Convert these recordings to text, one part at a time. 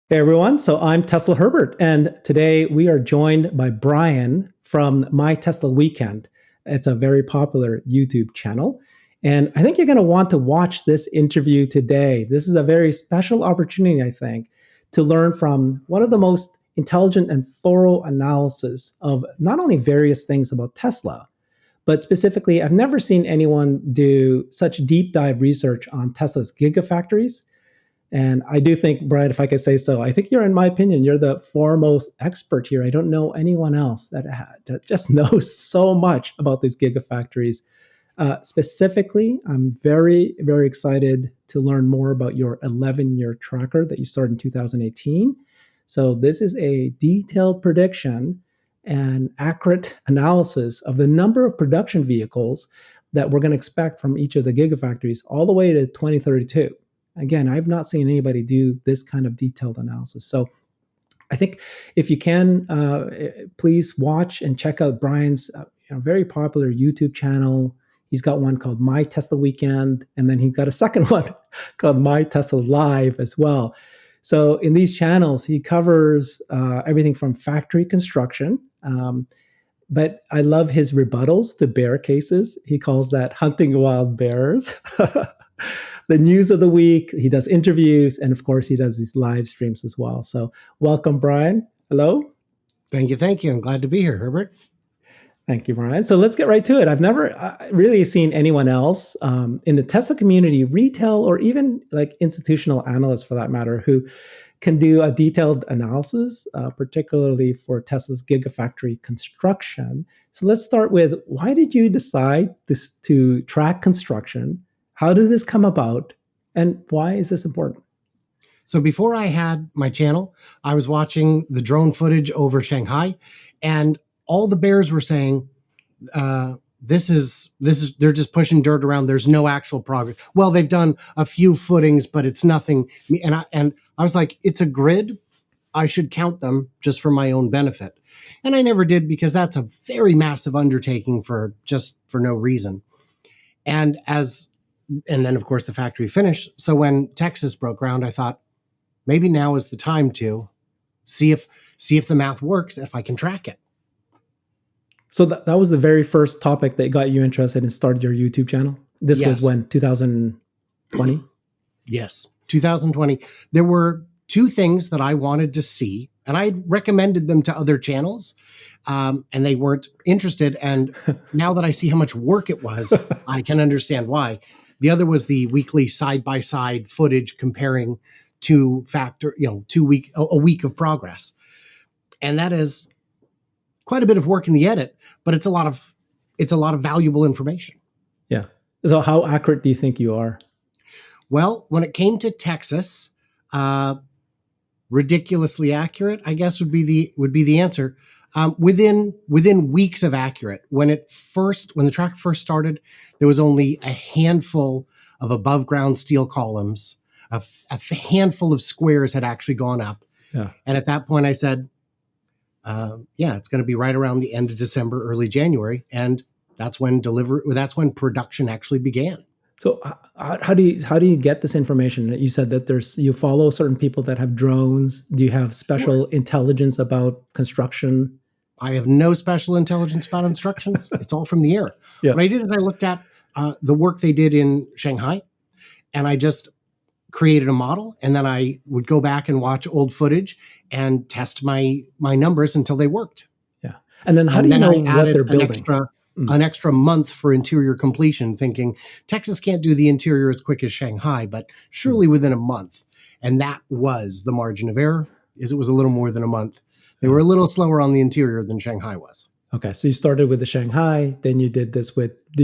Hey everyone, so I'm Tesla Herbert, and today we are joined by Brian from MyTesla Weekend. It's a very popular YouTube channel, and I think you're going to want to watch this interview today. This is a very special opportunity, I think, to learn from one of the most intelligent and thorough analysis of not only various things about Tesla, but specifically, I've never seen anyone do such deep dive research on Tesla's Gigafactories. And I do think, Brian, if I could say so, I think you're, in my opinion, you're the foremost expert here. I don't know anyone else that just knows so much about these gigafactories. Specifically, I'm very, very excited to learn more about your 11-year tracker that you started in 2018. So this is a detailed prediction and accurate analysis of the number of production vehicles that we're going to expect from each of the gigafactories all the way to 2032. Again, I've not seen anybody do this kind of detailed analysis. So I think if you can, please watch and check out Brian's very popular YouTube channel. He's got one called MyTesla Weekend, and then he's got a second one called MyTesla Live as well. So in these channels, he covers everything from factory construction. But I love his rebuttals to bear cases. He calls that hunting wild bears. The news of the week. He does interviews, and of course, he does these live streams as well. So, welcome, Brian. Hello. Thank you. Thank you. I'm glad to be here, Herbert. Thank you, Brian. So let's get right to it. I've never really seen anyone else in the Tesla community, retail, or even like institutional analysts for that matter, who can do a detailed analysis, particularly for Tesla's Gigafactory construction. So let's start with, why did you decide to track construction? How did this come about? And why is this important? So before I had my channel, I was watching the drone footage over Shanghai, and all the bears were saying, this is they're just pushing dirt around. There's no actual progress. Well, they've done a few footings, but it's nothing. And I was like, it's a grid. I should count them just for my own benefit. And I never did, because that's a very massive undertaking for no reason. And then, of course, the factory finished. So when Texas broke ground, I thought, maybe now is the time to see if the math works, if I can track it. So that was the very first topic that got you interested and started your YouTube channel? This was when, 2020? Yes, 2020. There were two things that I wanted to see, and I recommended them to other channels, and they weren't interested. And now that I see how much work it was, I can understand why. The other was the weekly side-by-side footage comparing a week of progress. And that is quite a bit of work in the edit, but it's a lot of valuable information. Yeah. So how accurate do you think you are? Well, when it came to Texas, ridiculously accurate, I guess would be the answer. Within weeks of accurate. When the tracker first started, there was only a handful of above ground steel columns. A handful of squares had actually gone up. Yeah. And at that point I said, it's going to be right around the end of December, early January. And that's when production actually began. So how do you get this information? You said that you follow certain people that have drones. Do you have special intelligence about construction? I have no special intelligence about instructions. It's all from the air. Yeah. What I did is I looked at the work they did in Shanghai, and I just created a model, and then I would go back and watch old footage and test my numbers until they worked. Yeah. And then how do you know what they're building? An extra month for interior completion, thinking Texas can't do the interior as quick as Shanghai, but surely within a month. And that was the margin of error, is it was a little more than a month. They were a little slower on the interior than Shanghai was. Okay, so you started with the Shanghai, then you did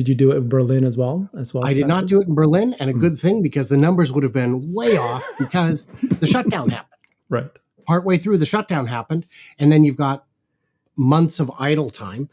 you do it in Berlin as well? I did not do it in Berlin, and a good thing, because the numbers would have been way off, because the shutdown happened. Right. Partway through, the shutdown happened, and then you've got months of idle time,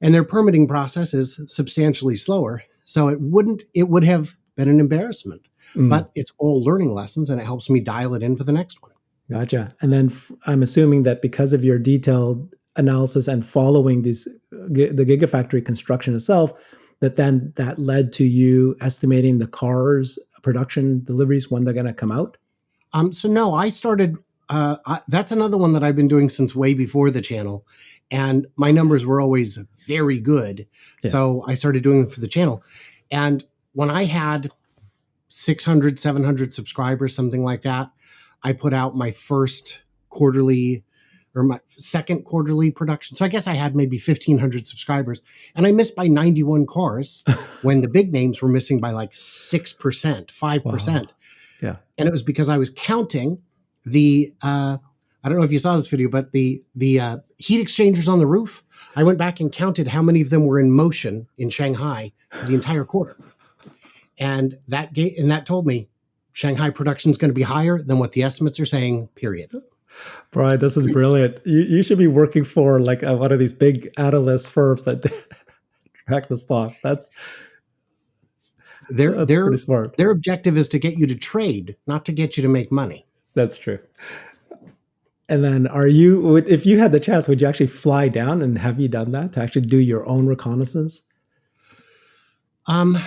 and their permitting process is substantially slower. So it would have been an embarrassment, but it's all learning lessons, and it helps me dial it in for the next one. Gotcha. And then I'm assuming that because of your detailed analysis and following the Gigafactory construction itself, that led to you estimating the cars production deliveries when they're going to come out. So no, I started. That's another one that I've been doing since way before the channel, and my numbers were always very good. Yeah. So I started doing them for the channel, and when I had 600, 700 subscribers, something like that, I put out my first quarterly or my second quarterly production. So I guess I had maybe 1,500 subscribers, and I missed by 91 cars when the big names were missing by like 6%, 5%. Wow. Yeah. And it was because I was counting the I don't know if you saw this video, but the heat exchangers on the roof. I went back and counted how many of them were in motion in Shanghai for the entire quarter, and that told me Shanghai production is going to be higher than what the estimates are saying. Period. Brian, this is brilliant. You should be working for like one of these big analyst firms that track the stock. That's pretty smart. Their objective is to get you to trade, not to get you to make money. That's true. And then if you had the chance, would you actually fly down, and have you done that to actually do your own reconnaissance? I'm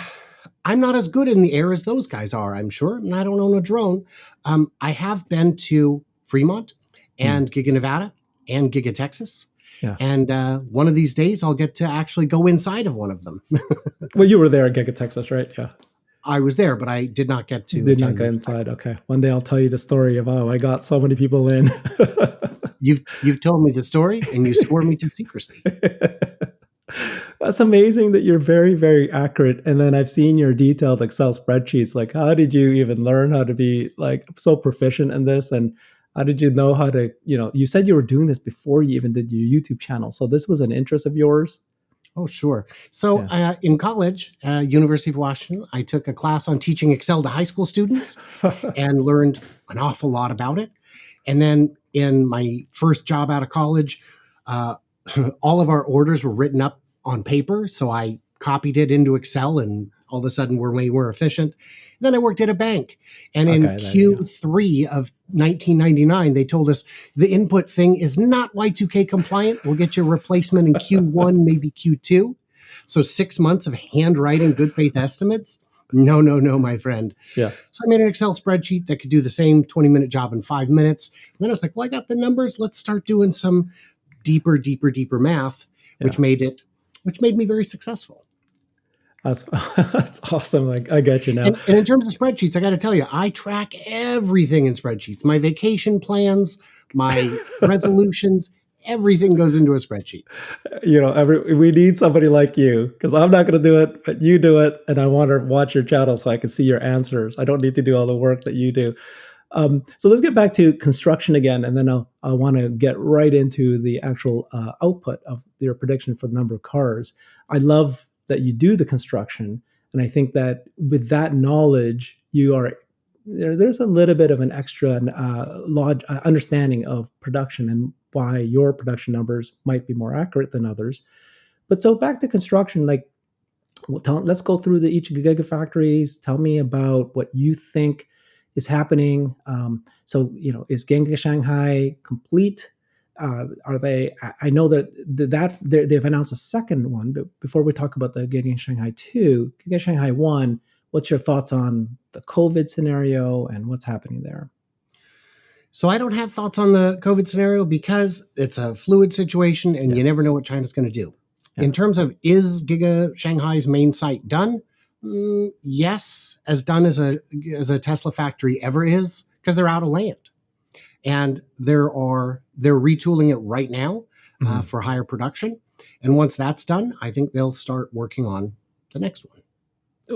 not as good in the air as those guys are, I'm sure. And I don't own a drone. I have been to Fremont and Giga Nevada and GigaTexas. Yeah. And one of these days I'll get to actually go inside of one of them. Well, you were there at GigaTexas, right? Yeah. I was there, but I did not get to. Did not go inside. Okay. One day I'll tell you the story of, I got so many people in. You've told me the story, and you swore me to secrecy. That's amazing that you're very, very accurate. And then I've seen your detailed Excel spreadsheets. Like, how did you even learn how to be like so proficient in this? And how did you know how to, you said you were doing this before you even did your YouTube channel. So this was an interest of yours? Oh, sure. So in college, University of Washington, I took a class on teaching Excel to high school students and learned an awful lot about it. And then in my first job out of college, all of our orders were written up on paper. So I copied it into Excel, and all of a sudden we're way more efficient. Then I worked at a bank. And in Q3 of 1999, they told us the input thing is not Y2K compliant. We'll get you a replacement in Q1, maybe Q2. So 6 months of handwriting good faith estimates. No, my friend. Yeah. So I made an Excel spreadsheet that could do the same 20-minute job in 5 minutes. And then I was like, well, I got the numbers. Let's start doing some deeper math, which made me very successful. That's awesome. Like, I get you now. And in terms of spreadsheets, I got to tell you, I track everything in spreadsheets. My vacation plans, my resolutions, everything goes into a spreadsheet. We need somebody like you, because I'm not going to do it, but you do it. And I want to watch your channel so I can see your answers. I don't need to do all the work that you do. So let's get back to construction again, and then I want to get right into the actual output of your prediction for the number of cars. I love that you do the construction, and I think that with that knowledge, there's a little bit of an extra understanding of production and why your production numbers might be more accurate than others. But so back to construction, like, let's go through each Gigafactories. Tell me about what you think is happening. Is GigaShanghai complete? Are they? I know that they've announced a second one, but before we talk about the GigaShanghai 2, GigaShanghai 1, what's your thoughts on the COVID scenario and what's happening there? So I don't have thoughts on the COVID scenario because it's a fluid situation, and you never know what China's going to do. Yeah. In terms of, is GigaShanghai's main site done? Yes, as done as a Tesla factory ever is, because they're out of land. And they're retooling it right now for higher production. And once that's done, I think they'll start working on the next one.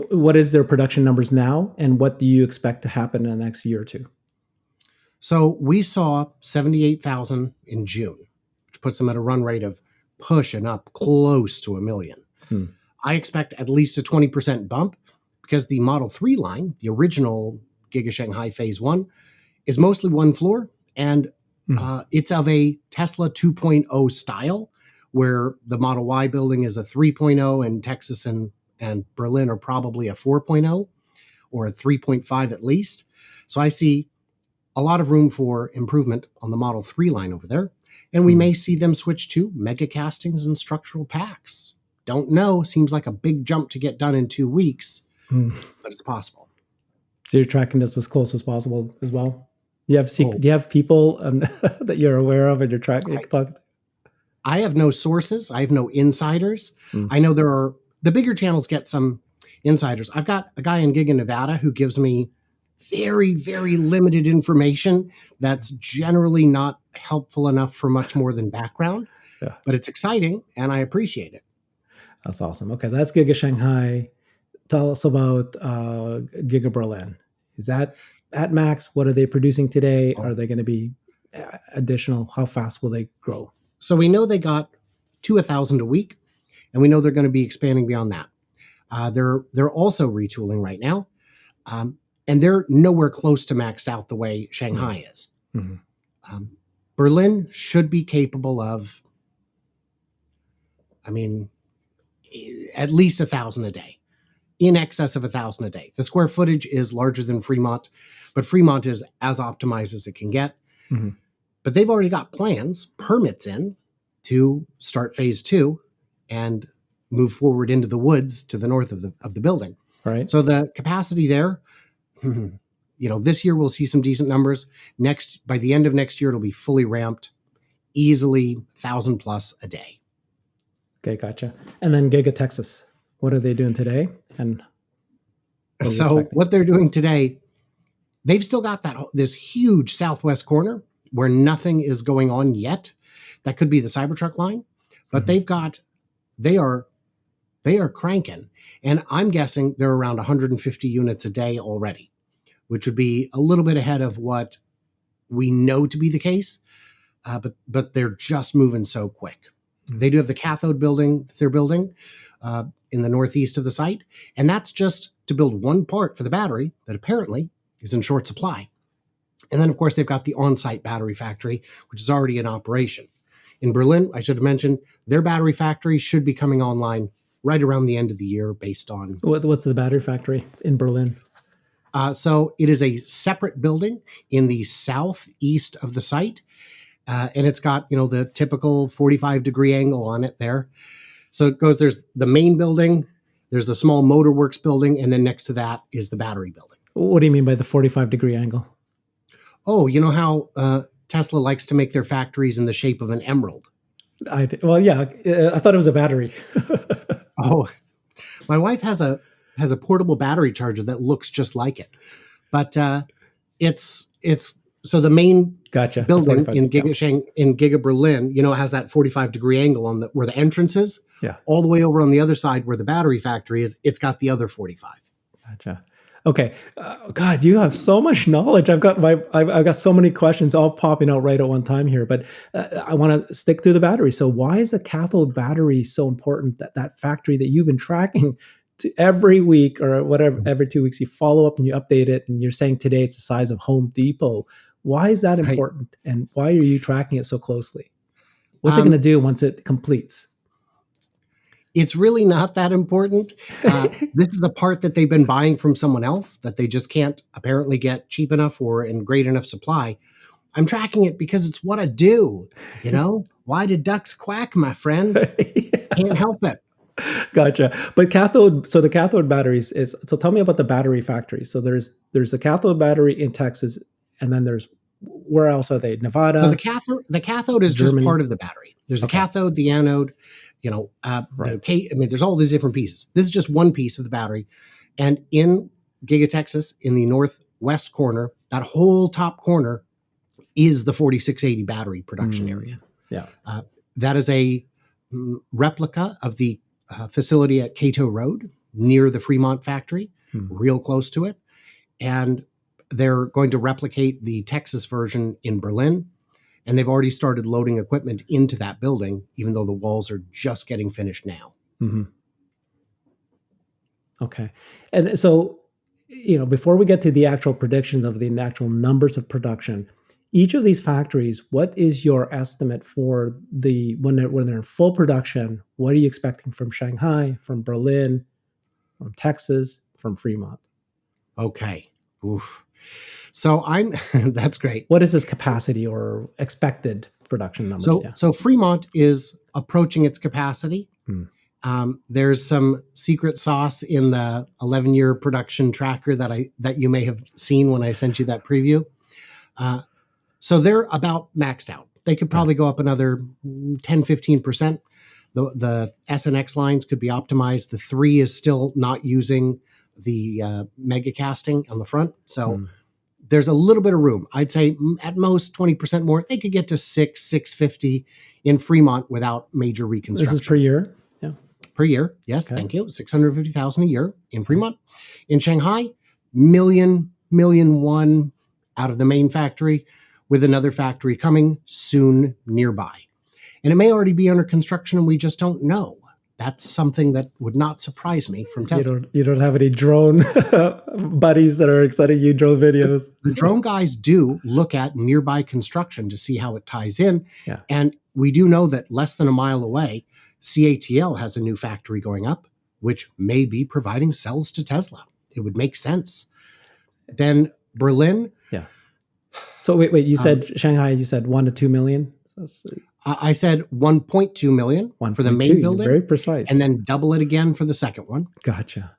What is their production numbers now, and what do you expect to happen in the next year or two? So we saw 78,000 in June, which puts them at a run rate of pushing up close to 1 million. I expect at least a 20% bump, because the Model 3 line, the original GigaShanghai Phase 1, is mostly one floor, and it's of a Tesla 2.0 style, where the Model Y building is a 3.0, and Texas and Berlin are probably a 4.0 or a 3.5 at least. So I see a lot of room for improvement on the Model 3 line over there, and we may see them switch to mega castings and structural packs. Don't know. Seems like a big jump to get done in 2 weeks, but it's possible. So you're tracking this as close as possible as well? Oh, do you have people that you're aware of and you're talking I, to? I have no sources. I have no insiders. Mm, I know there are the bigger channels get some insiders. I've got a guy in Giga Nevada who gives me very, very limited information that's generally not helpful enough for much more than background, yeah, but it's exciting and I appreciate it. that's awesome. Okay, that's Giga Shanghai. Tell us about GigaBerlin. Is that at max? What are they producing today? Are Oh. they going to be additional? How fast will they grow? So we know they got to 1,000 a week, and we know they're going to be expanding beyond that. They're also retooling right now, and they're nowhere close to maxed out the way Mm, Shanghai is. mhm. Um, Berlin should be capable of, I mean, at least 1,000 a day, in excess of 1,000 a day. The square footage is larger than Fremont, but Fremont is as optimized as it can get. Mhm. But they've already got plans, permits in to start phase two and move forward into the woods to the north of the building. Right. So the capacity there, this year we'll see some decent numbers. By the end of next year, it'll be fully ramped, easily 1,000 plus a day. Okay, gotcha. And then GigaTexas. What are they doing today? And what are we So expecting? what they're doing today, they've still got this huge southwest corner where nothing is going on yet. That could be the CyberTruck line, but Mhm. they are cranking, and I'm guessing they're around 150 units a day already, which would be a little bit ahead of what we know to be the case. But they're just moving so quick. Mhm. They do have the cathode building that they're building in the northeast of the site, and that's just to build one part for the battery that apparently is in short supply. And then, of course, they've got the on-site battery factory, which is already in operation. In Berlin, I should have mentioned, their battery factory should be coming online right around the end of the year based on. What's the battery factory in Berlin? So it is a separate building in the southeast of the site. And it's got, the typical 45-degree angle on it there. So it goes, there's the main building, there's the small motor works building, and then next to that is the battery building. What do you mean by the 45-degree angle? Oh, you know how Tesla likes to make their factories in the shape of an emerald? Well, yeah, I thought it was a battery. Oh, my wife has a portable battery charger that looks just like it, but it's so the main Gotcha. building in Yeah. Giga Berlin, has that 45-degree angle on where the entrance is. Yeah. All the way over on the other side where the battery factory is, it's got the other 45. Gotcha. Okay. God, you have so much knowledge. I've got so many questions all popping out right at one time here, but I want to stick to the battery. So why is a cathode battery so important, that factory that you've been tracking to every week or whatever, every 2 weeks, you follow up and you update it, and you're saying today it's the size of Home Depot. Why is that Right. important? And why are you tracking it so closely? What's it going to Um, do once it completes? it's really not that important. This is a part that they've been buying from someone else that they just can't apparently get cheap enough or in great enough supply. I'm tracking it because it's what I do. Why do ducks quack, my friend? Can't help it. Gotcha. But the cathode batteries so tell me about the battery factory. So there's the cathode battery in Texas, and then where else are they? So Nevada, the cathode is just Germany. part of the battery. There's the Okay. cathode, the anode, Right. there's all these different pieces. This is just one piece of the battery. And in GigaTexas, in the northwest corner, that whole top corner is the 4680 battery production area. Yeah. That is a replica of the facility at Cato Road near the Fremont factory, real close to it. And they're going to replicate the Texas version in Berlin. And they've already started loading equipment into that building, even though the walls are just getting finished now. Mm-hmm. Okay. And so, before we get to the actual predictions of the actual numbers of production, each of these factories, what is your estimate for when they're in full production? What are you expecting from Shanghai, from Berlin, from Texas, from Fremont? Okay. Oof. So that's great. What is this capacity or expected production numbers? So Fremont is approaching its capacity. There's some secret sauce in the 11-year production tracker that you may have seen when I sent you that preview. So they're about maxed out. They could probably go up another 10, 15%. The S and X lines could be optimized. The 3 is still not using the mega casting on the front. So there's a little bit of room. I'd say at most 20% more. They could get to 650 in Fremont without major reconstruction. This is per year? Yeah. Per year. Yes, thank you. 650,000 a year in Fremont. In Shanghai, million one out of the main factory, with another factory coming soon nearby. And it may already be under construction and we just don't know. That's something that would not surprise me from Tesla. You don't have any drone buddies that are sending you drone videos? The drone guys do look at nearby construction to see how it ties in. Yeah. And we do know that less than a mile away, CATL has a new factory going up, which may be providing cells to Tesla. It would make sense. Then Berlin. Yeah. So wait, you said Shanghai, you said 1 to 2 million? I said 1.2 million for the main building. Very precise. And then double it again for the second one. Gotcha.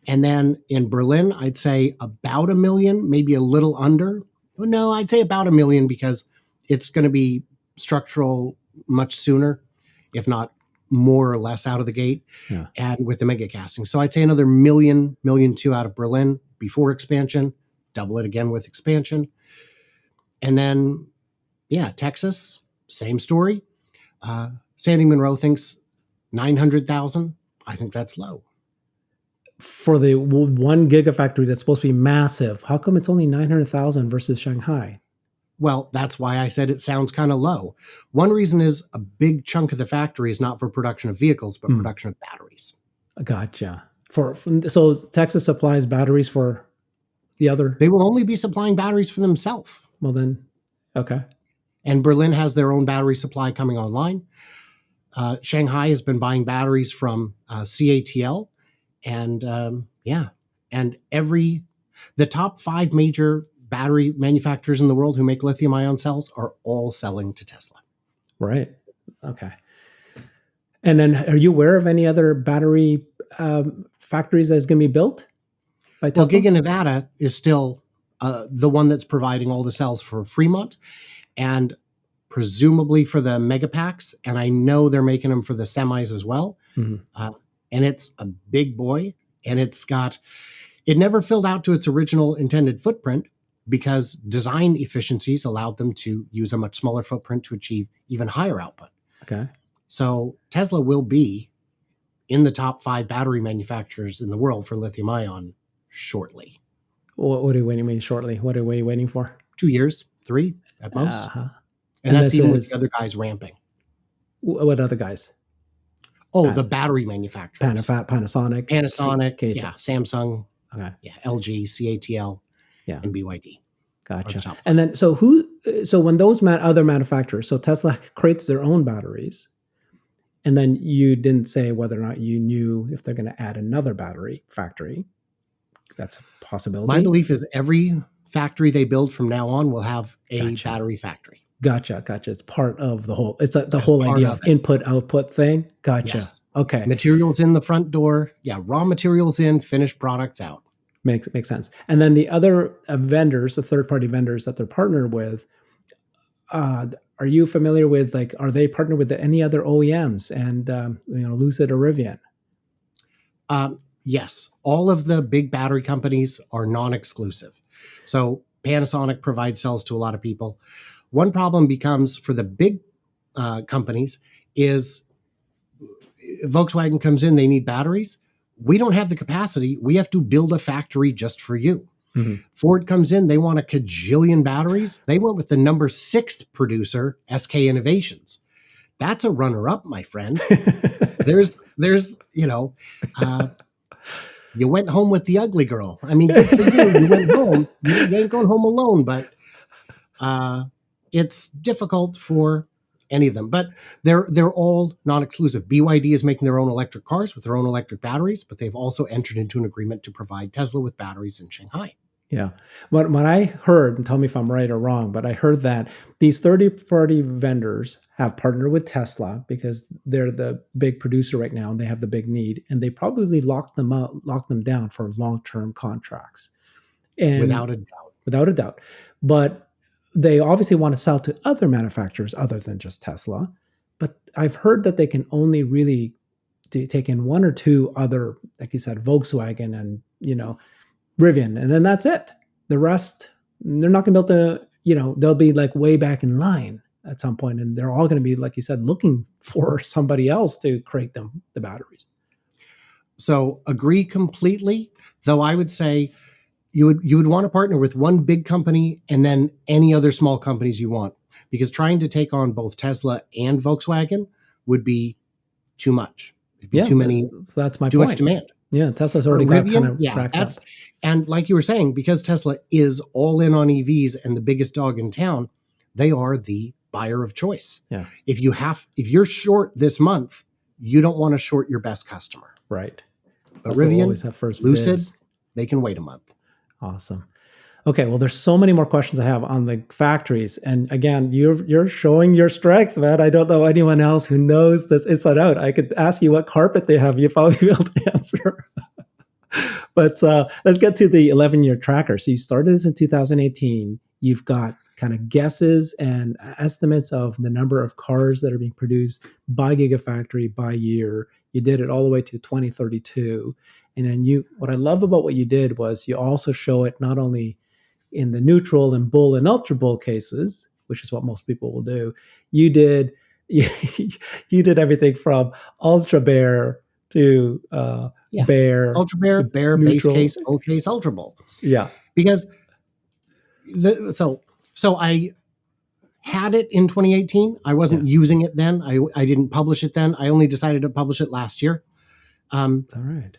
And then in Berlin, I'd say about 1 million, maybe a little under. No, I'd say about 1 million because it's going to be structural much sooner, if not more or less out of the gate, and with the mega casting. So I'd say another million two out of Berlin before expansion, double it again with expansion. And then, Texas, same story. Sandy Monroe thinks 900,000. I think that's low. For the one gigafactory that's supposed to be massive, how come it's only 900,000 versus Shanghai? Well, that's why I said it sounds kind of low. One reason is a big chunk of the factory is not for production of vehicles, but production of batteries. Gotcha. So Texas supplies batteries for the other? They will only be supplying batteries for themselves. Well then, okay. And Berlin has their own battery supply coming online. Shanghai has been buying batteries from CATL. And and the top 5 major battery manufacturers in the world who make lithium ion cells are all selling to Tesla. Right. Okay. And then are you aware of any other battery factories that's going to be built by Tesla? Well, Giga Nevada is still the one that's providing all the cells for Fremont and presumably for the Megapacks. And I know they're making them for the semis as well. And it's a big boy, and it never filled out to its original intended footprint because design efficiencies allowed them to use a much smaller footprint to achieve even higher output. Okay. So Tesla will be in the top 5 battery manufacturers in the world for lithium ion shortly. What are you waiting shortly? What are we waiting for? 2 years, 3 at most. And that's even with the other guys ramping. What other guys? Oh, the battery manufacturers. Panasonic, Samsung, LG, CATL, and BYD. Gotcha. And then, so when those other manufacturers, so Tesla creates their own batteries, and then you didn't say whether or not you knew if they're going to add another battery factory. That's a possibility. My belief is every factory they build from now on will have a battery factory. Gotcha. It's part of the whole. It's the whole idea of input output thing. Gotcha. Yes. Okay. Materials in the front door. Yeah. Raw materials in, finished products out. Makes sense. And then the other vendors, the third party vendors that they're partnered with, are you familiar with are they partnered with any other OEMs and Lucid or Rivian? Yes. All of the big battery companies are non-exclusive. So Panasonic provides cells to a lot of people. One problem becomes for the big companies is Volkswagen comes in, they need batteries. We don't have the capacity. We have to build a factory just for you. Ford comes in, they want a cajillion batteries. They went with the number 6th producer, SK Innovations. That's a runner-up, my friend. there's you went home with the ugly girl. I mean, good for you. You went home. You ain't going home alone, but it's difficult for any of them. But they're all non-exclusive. BYD is making their own electric cars with their own electric batteries, but they've also entered into an agreement to provide Tesla with batteries in Shanghai. Yeah. What I heard, and tell me if I'm right or wrong, but I heard that these third-party vendors have partnered with Tesla because they're the big producer right now and they have the big need, and they probably locked them down for long-term contracts. And Without a doubt. But they obviously want to sell to other manufacturers other than just Tesla. But I've heard that they can only really take in one or two other, like you said, Volkswagen and, Rivian, and then that's it. The rest, they're not going to be able to, they'll be like way back in line at some point, and they're all going to be, like you said, looking for somebody else to create them the batteries. So agree completely, though I would say you would want to partner with one big company and then any other small companies you want, because trying to take on both Tesla and Volkswagen would be too much. It'd be too many. That's my too point. much demand. Yeah, Tesla's already got kind of racked up. And like you were saying, because Tesla is all in on EVs and the biggest dog in town, they are the buyer of choice. Yeah. If you're short this month, you don't want to short your best customer. Right. But Rivian, Lucid, they can wait a month. Awesome. Okay, well, there's so many more questions I have on the factories, and again, you're showing your strength, man. I don't know anyone else who knows this inside out. I could ask you what carpet they have; you'd probably be able to answer. But let's get to the 11-year tracker. So you started this in 2018. You've got kind of guesses and estimates of the number of cars that are being produced by Gigafactory by year. You did it all the way to 2032, and then what I love about what you did was you also show it not only in the neutral and bull and ultra bull cases, which is what most people will do. You did everything from ultra bear to bear, ultra bear, bear, neutral. Base case, bull case, ultra bull. Yeah, because so I had it in 2018. I wasn't using it then. I didn't publish it then. I only decided to publish it last year. All right.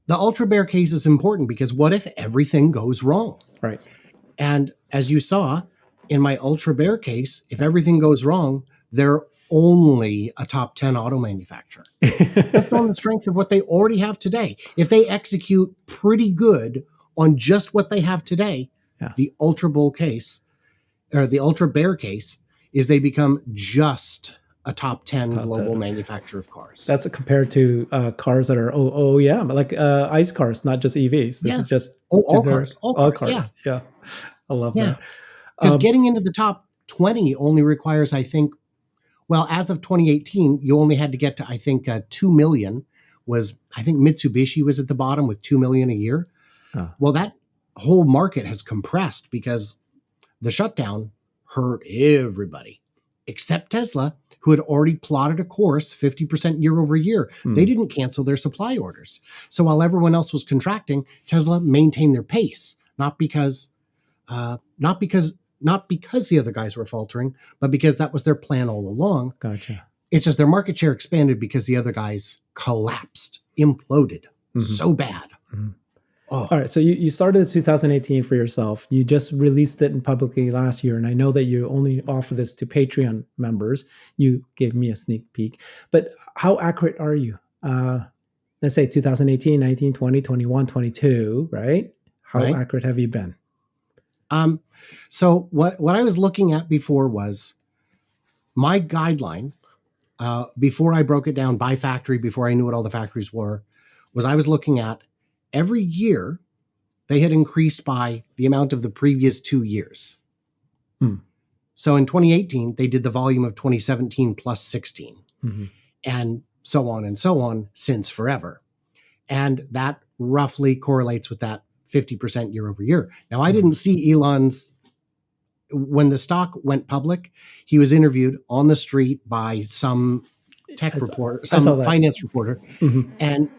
The ultra bear case is important because what if everything goes wrong? Right. And as you saw in my ultra bear case, if everything goes wrong, they're only a top 10 auto manufacturer. That's on the strength of what they already have today. If they execute pretty good on just what they have today, the ultra bull case or the ultra bear case is they become just a top 10 global manufacturer of cars. That's compared to cars that are OEM, like ICE cars, not just EVs. This is just all cars. Yeah. I love that. Because getting into the top 20 only requires, I think, well, as of 2018, you only had to get to, I think, 2 million I think Mitsubishi was at the bottom with 2 million a year. Well, that whole market has compressed because the shutdown hurt everybody except Tesla, who had already plotted a course 50% year over year. They didn't cancel their supply orders. So while everyone else was contracting, Tesla maintained their pace, not because the other guys were faltering, but because that was their plan all along. Gotcha. It's just their market share expanded because the other guys collapsed, imploded so bad. Mm-hmm. Oh. All right. So you started in 2018 for yourself. You just released it publicly last year. And I know that you only offer this to Patreon members. You gave me a sneak peek. But how accurate are you? Let's say 2018, 19, 20, 21, 22, right? How accurate have you been? So what I was looking at before was my guideline, before I broke it down by factory, before I knew what all the factories were, was I was looking at every year they had increased by the amount of the previous 2 years. So in 2018, they did the volume of 2017 plus 16 and so on since forever. And that roughly correlates with that 50% year over year. Now, I didn't see Elon's, when the stock went public, he was interviewed on the street by some tech reporter, some finance reporter. And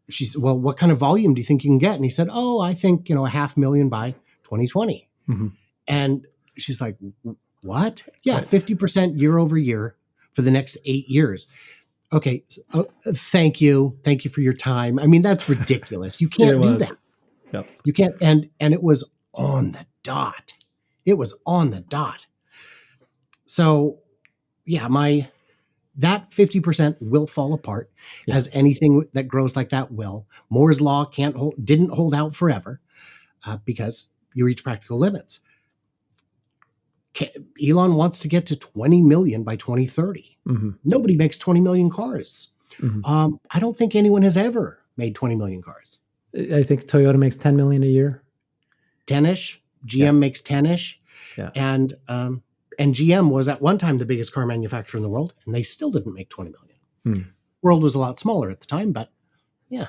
she said, well, what kind of volume do you think you can get? And he said, oh, I think, 500,000 by 2020. And she's like, what? Yeah, 50% year over year for the next 8 years. Okay. So, thank you. Thank you for your time. I mean, that's ridiculous. You can't do that. Yep. You can't. And it was on the dot. It was on the dot. So yeah, that 50% will fall apart, as anything that grows like that will. Moore's law didn't hold out forever because you reach practical limits. Elon wants to get to 20 million by 2030. Nobody makes 20 million cars. I don't think anyone has ever made 20 million cars. I think Toyota makes 10 million a year. 10-ish. GM makes 10-ish. Yeah. And GM was at one time the biggest car manufacturer in the world, and they still didn't make 20 million. Hmm. World was a lot smaller at the time, but yeah.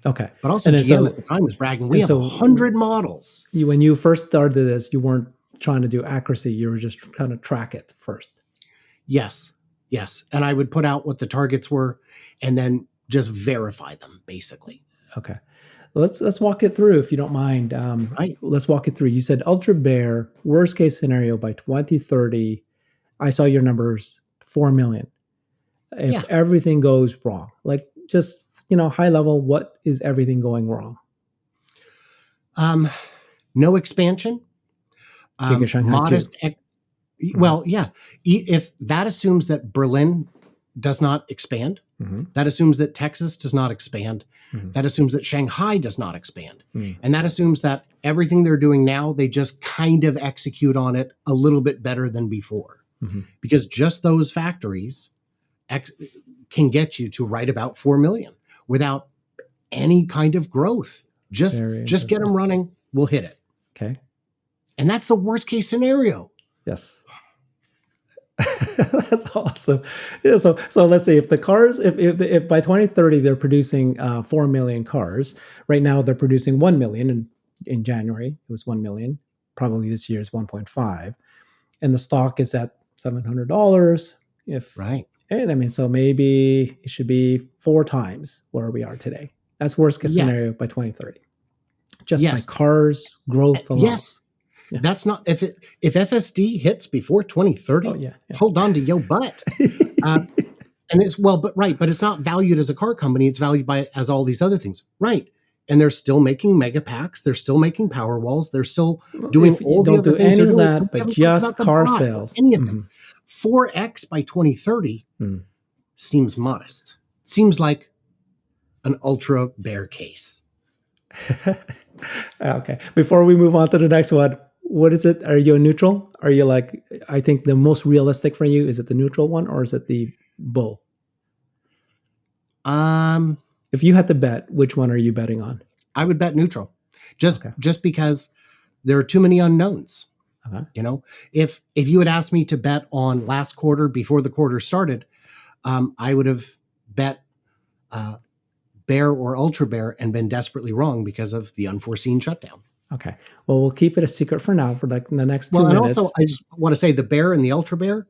Okay. But also And then GM at the time was bragging, we have 100 models. When you first started this, you weren't trying to do accuracy. You were just trying to track it first. Yes. And I would put out what the targets were and then just verify them, basically. Okay. Let's walk it through, if you don't mind. Right. Let's walk it through. You said ultra bear, worst case scenario by 2030. I saw your numbers, 4 million. If everything goes wrong, like just, high level, what is everything going wrong? No expansion. GigaShanghai modest. Well, yeah. If that assumes that Berlin does not expand, that assumes that Texas does not expand, that assumes that Shanghai does not expand, and that assumes that everything they're doing now, they just kind of execute on it a little bit better than before, because just those factories can get you to right about 4 million without any kind of growth. Just get them running, we'll hit it. Okay. And that's the worst case scenario. Yes. That's awesome. Yeah, so let's say if the cars, if by 2030 they're producing 4 million cars, right now they're producing 1 million, and in January it was 1 million. Probably this year is 1.5, and the stock is at $700. And I mean, so maybe it should be 4 times where we are today. That's worst case scenario by 2030. Just by cars growth alone. Yes. Yeah. That's not if FSD hits before 2030. Hold on to your butt. And it's but it's not valued as a car company. It's valued as all these other things, right? And they're still making mega packs. They're still making power walls. They're still doing all the other things. Any of that, but just car sales. Any of them. 4x by 2030 seems modest. Seems like an ultra bear case. Okay. Before we move on to the next one. What is it? Are you a neutral? Are you like, I think the most realistic for you, is it the neutral one or is it the bull? If you had to bet, which one are you betting on? I would bet neutral. Just because there are too many unknowns. If you had asked me to bet on last quarter before the quarter started, I would have bet bear or ultra bear and been desperately wrong because of the unforeseen shutdown. Okay. Well, we'll keep it a secret for now for like the next 2 minutes. And also, I just want to say the bear and the ultra bear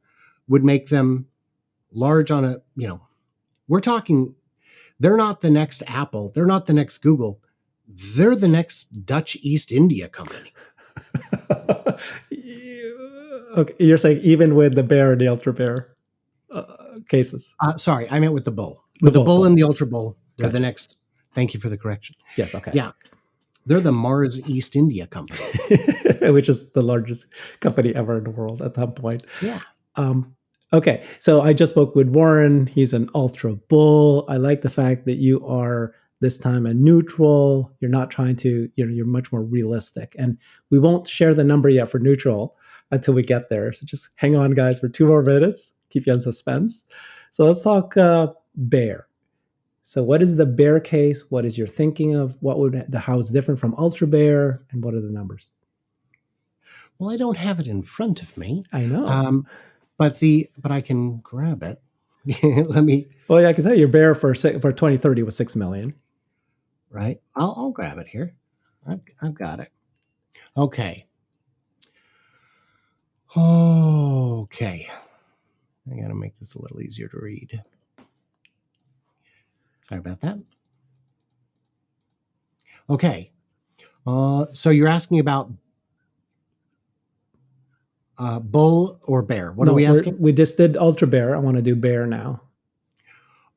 would make them large on a, we're talking, they're not the next Apple. They're not the next Google. They're the next Dutch East India company. Okay. You're saying even with the bear and the ultra bear cases? Sorry, I meant with the bull. With the bull and the ultra bull, they're the next. Thank you for the correction. Yes. Okay. Yeah. They're the Mars East India company. Which is the largest company ever in the world at that point. Yeah. Okay. So I just spoke with Warren. He's an ultra bull. I like the fact that you are this time a neutral. You're not trying to, you're much more realistic. And we won't share the number yet for neutral until we get there. So just hang on, guys, for 2 more minutes. Keep you in suspense. So let's talk bear. So what is the bear case? What is your thinking of how it's different from ultra bear, and what are the numbers? Well, I don't have it in front of me. I know. But I can grab it. Let me. Well, yeah, I can tell you your bear for 2030 was 6 million. Right. I'll grab it here. I've got it. Okay. Okay. I got to make this a little easier to read. Sorry about that. Okay. So you're asking about bull or bear? What are we asking? We just did ultra bear. I want to do bear now.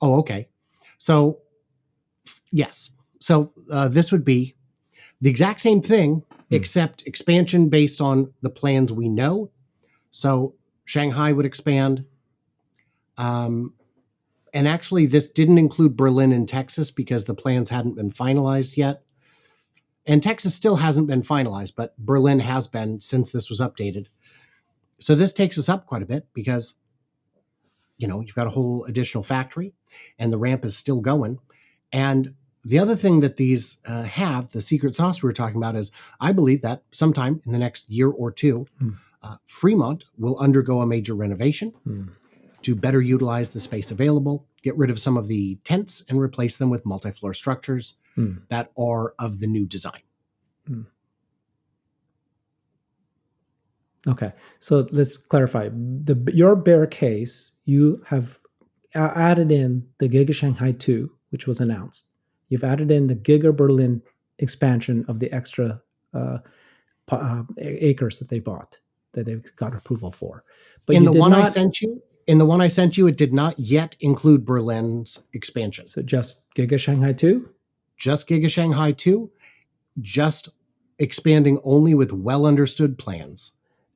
Oh, okay. So yes. So this would be the exact same thing, except expansion based on the plans we know. So Shanghai would expand. And actually, this didn't include Berlin and Texas because the plans hadn't been finalized yet. And Texas still hasn't been finalized, but Berlin has been since this was updated. So this takes us up quite a bit because, you've got a whole additional factory and the ramp is still going. And the other thing that these have, the secret sauce we were talking about, is I believe that sometime in the next year or two, Fremont will undergo a major renovation to better utilize the space available, get rid of some of the tents, and replace them with multi-floor structures that are of the new design. Okay, so let's clarify. Your bear case, you have added in the GigaShanghai 2, which was announced. You've added in the GigaBerlin expansion of the extra acres that they bought, that they got approval for. But in you the did one not, I sent you, it did not yet include Berlin's expansion. so just GigaShanghai 2? Just GigaShanghai 2, just expanding only with well understood plans.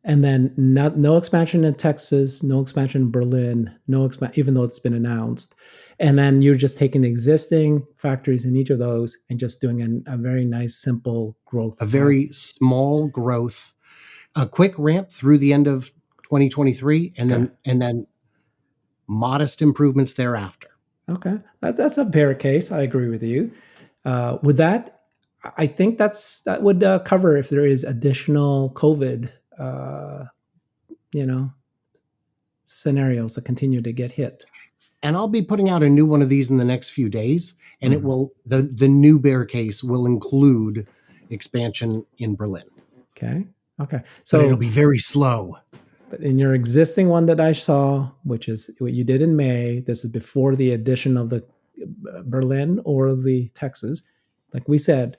And then no expansion in Texas, no expansion in Berlin, even though it's been announced. And then you're just taking the existing factories in each of those and just doing a very nice, simple growth. A very small growth, a quick ramp through the end of 2023, and then modest improvements thereafter. Okay, that's a bear case. I agree with you. With that, I think that would cover if there is additional COVID, scenarios that continue to get hit. And I'll be putting out a new one of these in the next few days, and it will the new bear case will include expansion in Berlin. Okay. So but it'll be very slow. But in your existing one that I saw, which is what you did in May, this is before the addition of the Berlin or the Texas. Like we said,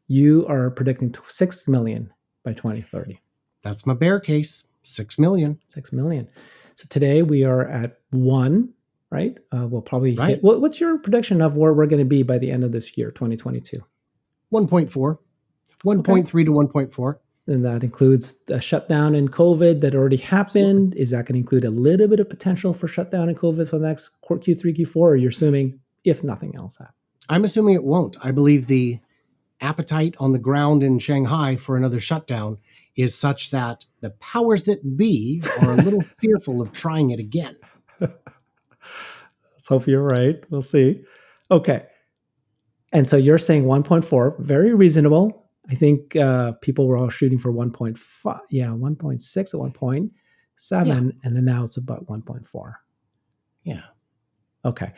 you are predicting 6 million by 2030. That's my bear case, 6 million. 6 million. So today we are at 1, right? We'll probably hit. What's your prediction of where we're going to be by the end of this year, 2022? 1.4, 1.3 to 1.4. And that includes a shutdown in COVID that already happened. Is that going to include a little bit of potential for shutdown in COVID for the next Q3, Q4? Or you're assuming if nothing else happens? I'm assuming it won't. I believe the appetite on the ground in Shanghai for another shutdown is such that the powers that be are a little fearful of trying it again. Let's hope you're right. We'll see. Okay. And so you're saying 1.4, very reasonable. I think people were all shooting for 1.5, 1.6 at 1.7, and then now it's about 1.4. Yeah. Okay.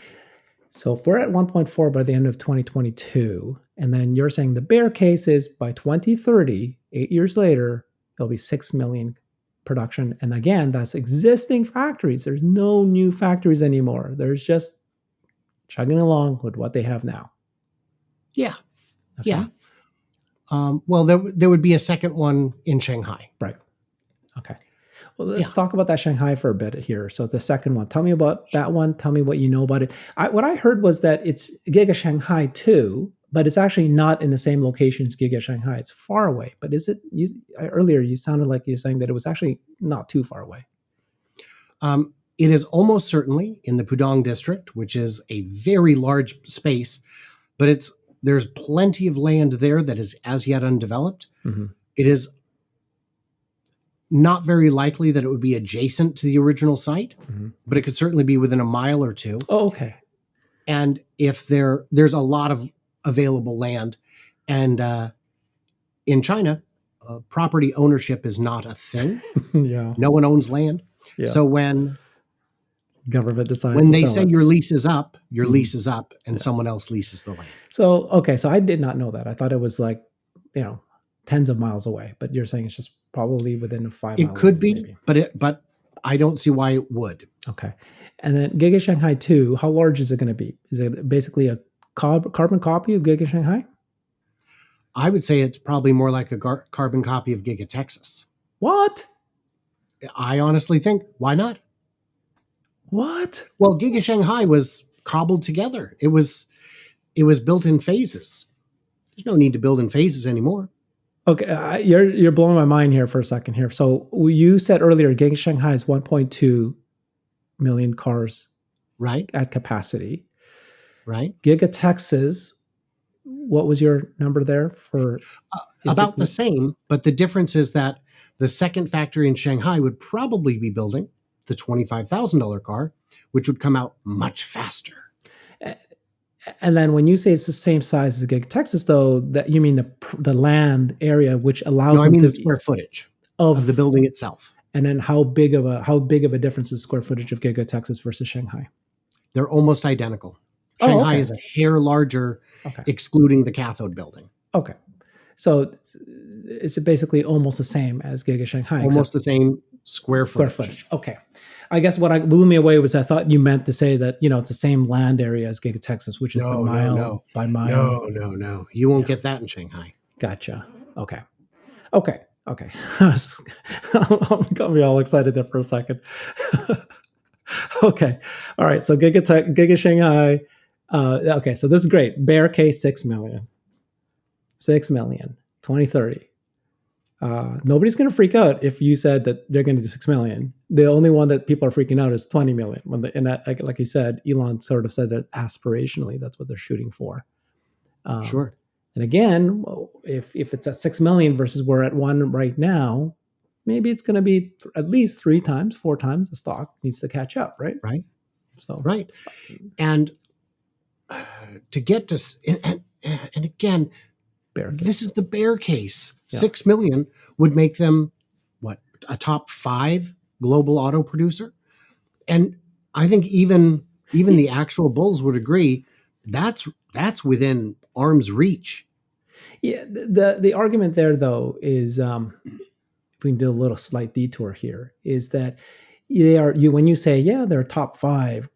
So if we're at 1.4 by the end of 2022, and then you're saying the bear case is by 2030, 8 years later, there'll be 6 million production. And again, that's existing factories. There's no new factories anymore. There's just chugging along with what they have now. Yeah. Okay. Yeah. Well, there would be a second one in Shanghai. Right. Okay. Well, let's talk about that Shanghai for a bit here. So the second one, tell me about that one. Tell me what you know about it. What I heard was that it's GigaShanghai 2, but it's actually not in the same location as GigaShanghai. It's far away. But is it? Earlier, you sounded like you're saying that it was actually not too far away. It is almost certainly in the Pudong district, which is a very large space, but there's plenty of land there that is as yet undeveloped. Mm-hmm. It is not very likely that it would be adjacent to the original site, but it could certainly be within a mile or two. Oh, okay. And if there's a lot of available land, and in China, property ownership is not a thing. Yeah. No one owns land. Yeah. So when government decides when they say your lease is up, your lease is up, and someone else leases the land. So, okay. So I did not know that. I thought it was like, tens of miles away, but you're saying it's just probably within 5 miles. It could be, maybe. but I don't see why it would. Okay. And then GigaShanghai 2, how large is it going to be? Is it basically a carbon copy of GigaShanghai? I would say it's probably more like a carbon copy of GigaTexas. What? I honestly think, why not? What? Well, GigaShanghai was cobbled together. It was built in phases. There's no need to build in phases anymore. Okay, you're blowing my mind here for a second here. So you said earlier GigaShanghai is 1.2 million cars, right, at capacity, right? GigaTexas, what was your number there for? About the same, but the difference is that the second factory in Shanghai would probably be building the $25,000 car, which would come out much faster. And then when you say it's the same size as GigaTexas, though, that you mean the land area which No, allows I them mean to the square footage of the of, building itself. and then how big of a difference is square footage of GigaTexas versus Shanghai? They're almost identical. Oh, Shanghai okay, is a hair larger, okay, excluding the cathode building. okay. So it's basically almost the same as Giga Shanghai, Almost except the same square square footage. footage. Okay. I guess what blew me away was I thought you meant to say that it's the same land area as Giga Texas, which is the No, no, mile no, by mile. no, no, no. You won't Yeah, get that in Shanghai. gotcha. Okay, okay, okay. Got me all excited there for a second. Okay, all right. So Giga Shanghai. Okay, so this is great. Bear case 6 million, 6 million, 2030. Nobody's going to freak out if you said that they're going to do 6 million. The only one that people are freaking out is 20 million. And that, like you said, Elon sort of said that aspirationally, that's what they're shooting for. Sure. And again, if it's at 6 million versus we're at one right now, maybe it's going to be at least 3 times, 4 times the stock needs to catch up, right? Right. So Right. And to get to, and again, this is the bear case. Yeah. 6 million would make them what, a top 5 global auto producer. And I think even the actual bulls would agree that's within arm's reach. Yeah, the argument there though is, if we can do a little slight detour here, is that when you say they're top 5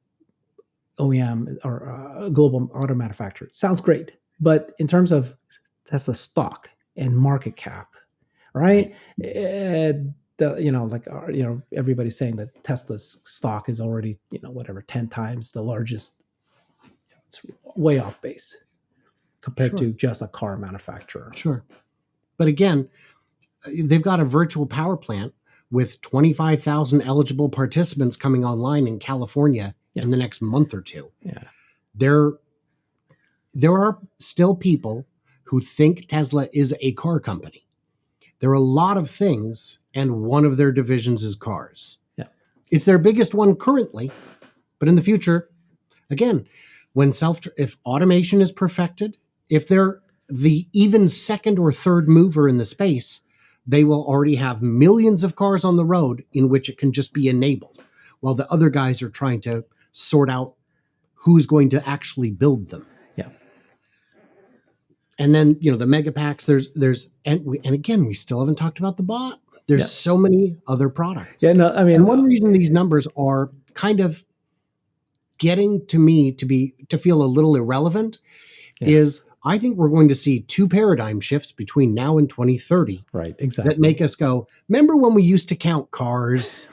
OEM or global auto manufacturer, sounds great, but in terms of Tesla stock and market cap, right? Everybody's saying that Tesla's stock is already whatever 10 times the largest. It's way off base compared to just a car manufacturer. Sure. But again, they've got a virtual power plant with 25,000 eligible participants coming online in California in the next month or two. Yeah. There are still people who think Tesla is a car company. There are a lot of things, and one of their divisions is cars. Yeah. It's their biggest one currently, but in the future, again, if automation is perfected, if they're the even second or third mover in the space, they will already have millions of cars on the road in which it can just be enabled, while the other guys are trying to sort out who's going to actually build them. Yeah. And then, the mega packs, and again, we still haven't talked about the bot. There's so many other products. Yeah, no, I mean, and one reason these numbers are kind of getting to me to feel a little irrelevant is I think we're going to see 2 paradigm shifts between now and 2030. Right, exactly. That make us go, remember when we used to count cars?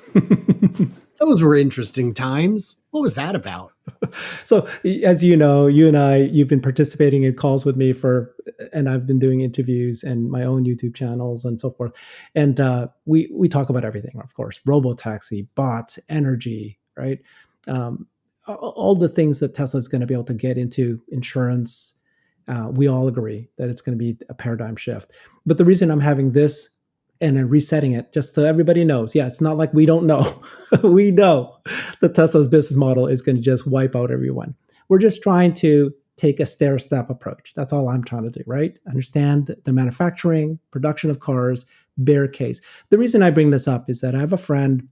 Those were interesting times. What was that about? So, as you know, you and you've been participating in calls with me and I've been doing interviews and my own YouTube channels and so forth. And we talk about everything, of course, robotaxi, bots, energy, right? All the things that Tesla is going to be able to get into, insurance. We all agree that it's going to be a paradigm shift. But the reason I'm having this and then resetting it, just so everybody knows, it's not like we don't know. We know that Tesla's business model is going to just wipe out everyone. We're just trying to take a stair-step approach. That's all I'm trying to do, right? Understand the manufacturing, production of cars, bear case. The reason I bring this up is that I have a friend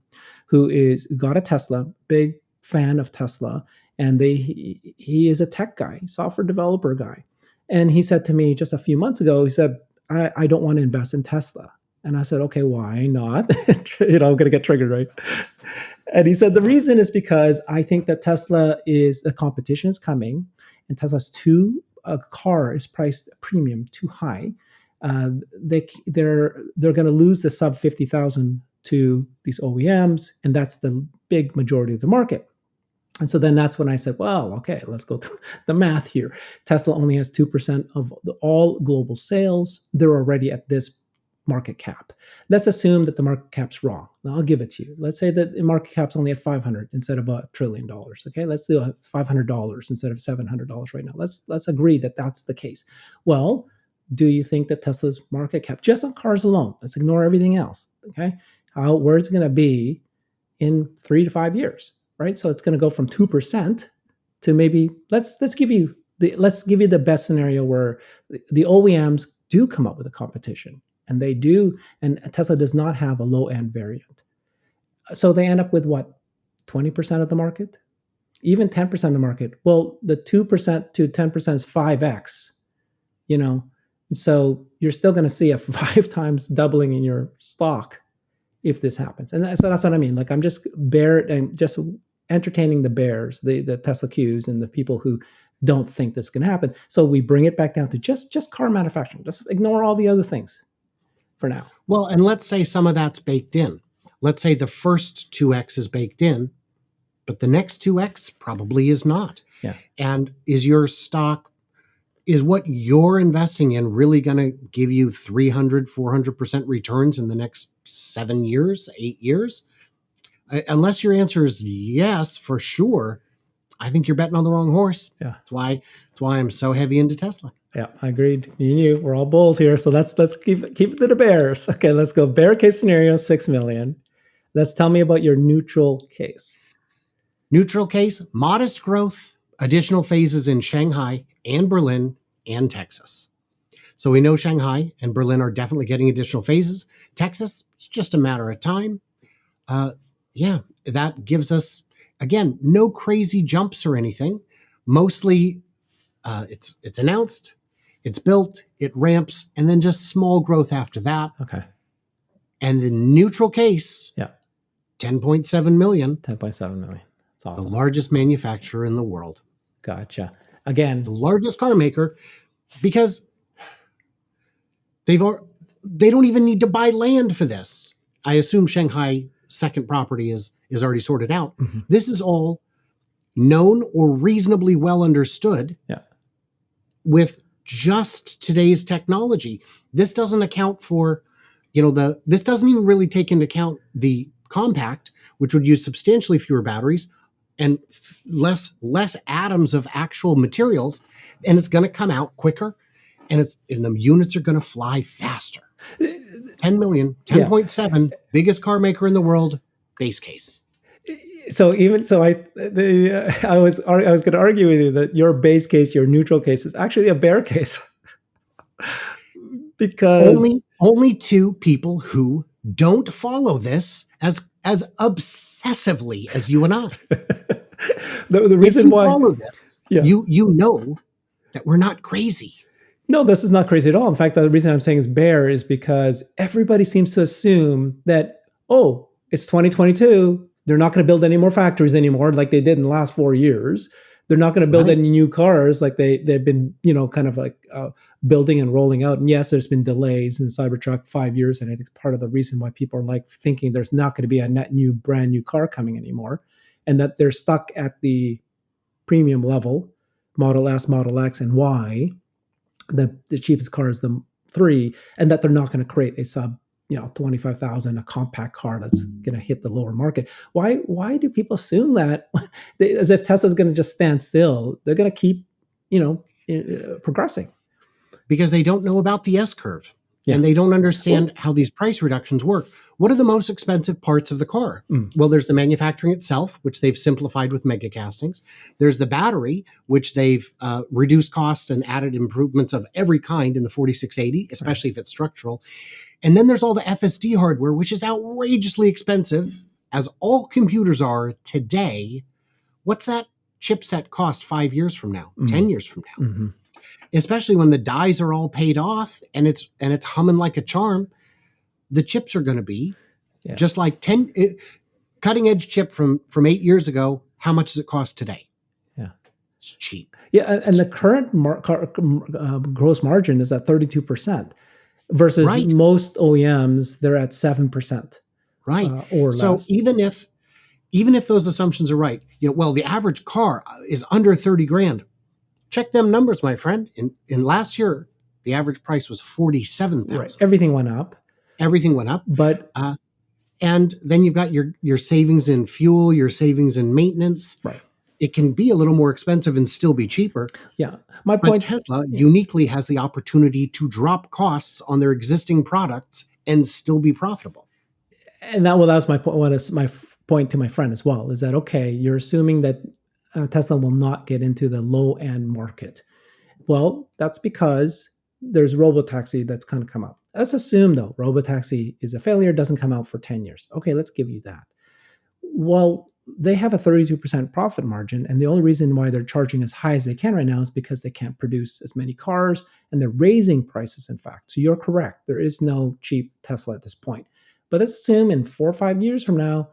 who got a Tesla, big fan of Tesla, and he is a tech guy, software developer guy. And he said to me just a few months ago, he said, I don't want to invest in Tesla. And I said, okay, why not? I'm going to get triggered, right? And he said, the reason is because I think that the competition is coming, and Tesla's car is priced premium too high. They're going to lose the sub 50,000 to these OEMs, and that's the big majority of the market. And so then that's when I said, well, okay, let's go through the math here. Tesla only has 2% of all global sales. They're already at this market cap. Let's assume that the market cap's wrong. Now, I'll give it to you. Let's say that the market cap's only at 500 instead of $1 trillion. Okay, let's do $500 instead of $700 right now. Let's agree that that's the case. Well, do you think that Tesla's market cap, just on cars alone, let's ignore everything else, okay, where it's going to be in 3 to 5 years, right? So it's going to go from 2% to maybe, let's give you let's give you the best scenario where the OEMs do come up with a competition, and they do, and Tesla does not have a low end variant. So they end up with what, 20% of the market, even 10% of the market. Well, the 2% to 10% is 5x, you know. So you're still going to see a 5 times doubling in your stock if this happens. And so that's what I mean. Like, I'm just just entertaining the bears, the Tesla Qs, and the people who don't think this can happen. So we bring it back down to just car manufacturing. Just ignore all the other things for now. Well, and let's say some of that's baked in. Let's say the first 2x is baked in, but the next 2x probably is not. Yeah. And is your stock, is what you're investing in really going to give you 300, 400% returns in the next 7 years, 8 years? Unless your answer is yes, for sure, I think you're betting on the wrong horse. Yeah. That's why I'm so heavy into Tesla. Yeah, I agreed. Me and you, we're all bulls here. So let's keep it to the bears. Okay, let's go. Bear case scenario, 6 million. Let's tell me about your neutral case. Neutral case, modest growth, additional phases in Shanghai and Berlin and Texas. So we know Shanghai and Berlin are definitely getting additional phases. Texas, it's just a matter of time. Yeah, that gives us, again, no crazy jumps or anything. Mostly it's announced, it's built, it ramps, and then just small growth after that. Okay. And the neutral case, yeah, 10.7 million. 10.7 million. That's awesome. The largest manufacturer in the world. Gotcha. Again, the largest car maker, because they don't even need to buy land for this. I assume Shanghai second property is already sorted out. Mm-hmm. This is all known or reasonably well understood. Yeah. With just today's technology. This doesn't account for, this doesn't even really take into account the compact, which would use substantially fewer batteries and less atoms of actual materials, and it's going to come out quicker, and the units are going to fly faster. 10 million, 10.7, biggest car maker in the world, base case. So I was going to argue with you that your base case, your neutral case, is actually a bear case, because only two people who don't follow this as obsessively as you and I. the reason why follow this, you know that we're not crazy. No, this is not crazy at all. In fact, the reason I'm saying is bear is because everybody seems to assume that, oh, it's 2022. They're not going to build any more factories anymore like they did in the last 4 years. They're not going to build any new cars like they've been, kind of like building and rolling out. And yes, there's been delays in CyberTruck 5 years. And I think part of the reason why people are like thinking there's not going to be a net new, brand new car coming anymore, and that they're stuck at the premium level, Model S, Model X, and Y. The cheapest car is the 3, and that they're not going to create a sub, 25,000, a compact car that's going to hit the lower market. Why do people assume that as if Tesla's going to just stand still? They're going to keep, progressing. Because they don't know about the S curve, and they don't understand how these price reductions work. What are the most expensive parts of the car? Well, there's the manufacturing itself, which they've simplified with mega castings. There's the battery, which they've reduced costs and added improvements of every kind in the 4680, especially if it's structural. And then there's all the FSD hardware, which is outrageously expensive, as all computers are today. What's that chipset cost 5 years from now, 10 years from now? Mm-hmm. Especially when the dies are all paid off and it's humming like a charm. The chips are going to be just like cutting edge chip from 8 years ago. How much does it cost today? Yeah, it's cheap. Yeah, and the current gross margin is at 32%, versus most OEMs they're at 7%, right? Or so less. even if those assumptions are right, the average car is under 30 grand. Check them numbers, my friend. In last year, the average price was 47,000. Right. Everything went up. But and then you've got your savings in fuel, your savings in maintenance. Right. It can be a little more expensive and still be cheaper. Yeah. My point. But Tesla uniquely has the opportunity to drop costs on their existing products and still be profitable. And that was my point. What is my point to my friend as well? Is that okay? You're assuming that Tesla will not get into the low end market. Well, that's because there's robotaxi that's kind of come up. Let's assume though robotaxi is a failure, doesn't come out for 10 years. Okay, let's give you that. Well, they have a 32% profit margin, and the only reason why they're charging as high as they can right now is because they can't produce as many cars, and they're raising prices, in fact. So you're correct. There is no cheap Tesla at this point. But let's assume in 4 or 5 years from now,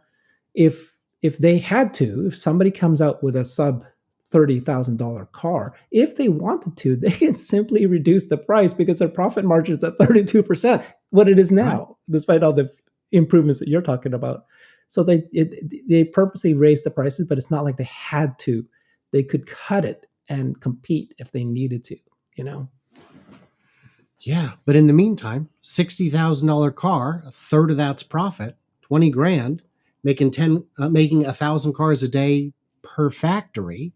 if they had to, if somebody comes out with a sub $30,000 car, if they wanted to, they can simply reduce the price because their profit margin is at 32%, what it is now, right, despite all the improvements that you're talking about. So they purposely raised the prices, but it's not like they had to. They could cut it and compete if they needed to, you know? Yeah, but in the meantime, $60,000 car, a third of that's profit, 20 grand, making 1,000 cars a day per factory.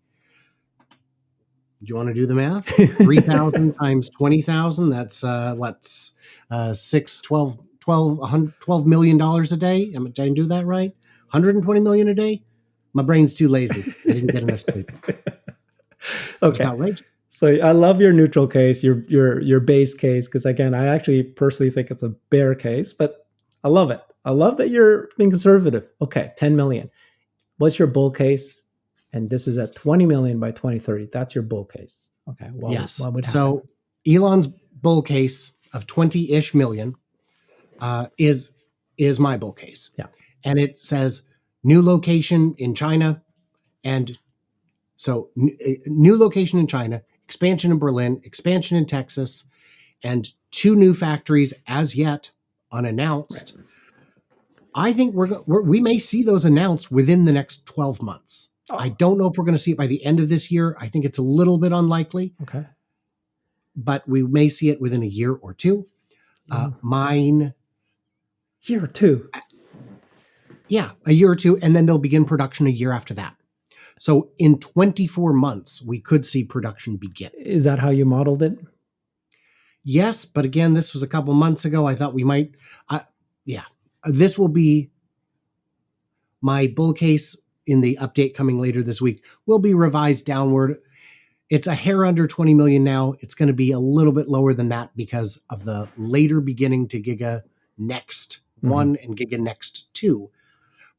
Do you want to do the math? 3,000 times 20,000, that's $12 million a day. Am I trying to do that right? 120 million a day? My brain's too lazy. I didn't get enough sleep. Okay. Outrageous. So I love your neutral case, your base case, because again, I actually personally think it's a bear case, but I love it. I love that you're being conservative. Okay, 10 million. What's your bull case? And this is at 20 million by 2030. That's your bull case. Okay. Well, yes. What would happen? So Elon's bull case of 20-ish million is my bull case. Yeah. And it says new location in China. And so new location in China, expansion in Berlin, expansion in Texas, and 2 new factories as yet unannounced. Right. I think we may see those announced within the next 12 months. Oh. I don't know if we're going to see it by the end of this year. I think it's a little bit unlikely. Okay. But we may see it within a year or two. Mine. Year or two? Yeah, a year or two. And then they'll begin production a year after that. So in 24 months, we could see production begin. Is that how you modeled it? Yes. But again, this was a couple months ago. I thought we might. This will be my bull case in the update coming later this week. Will be revised downward. It's a hair under 20 million now. It's going to be a little bit lower than that because of the later beginning to Giga Next 1 and Giga Next 2.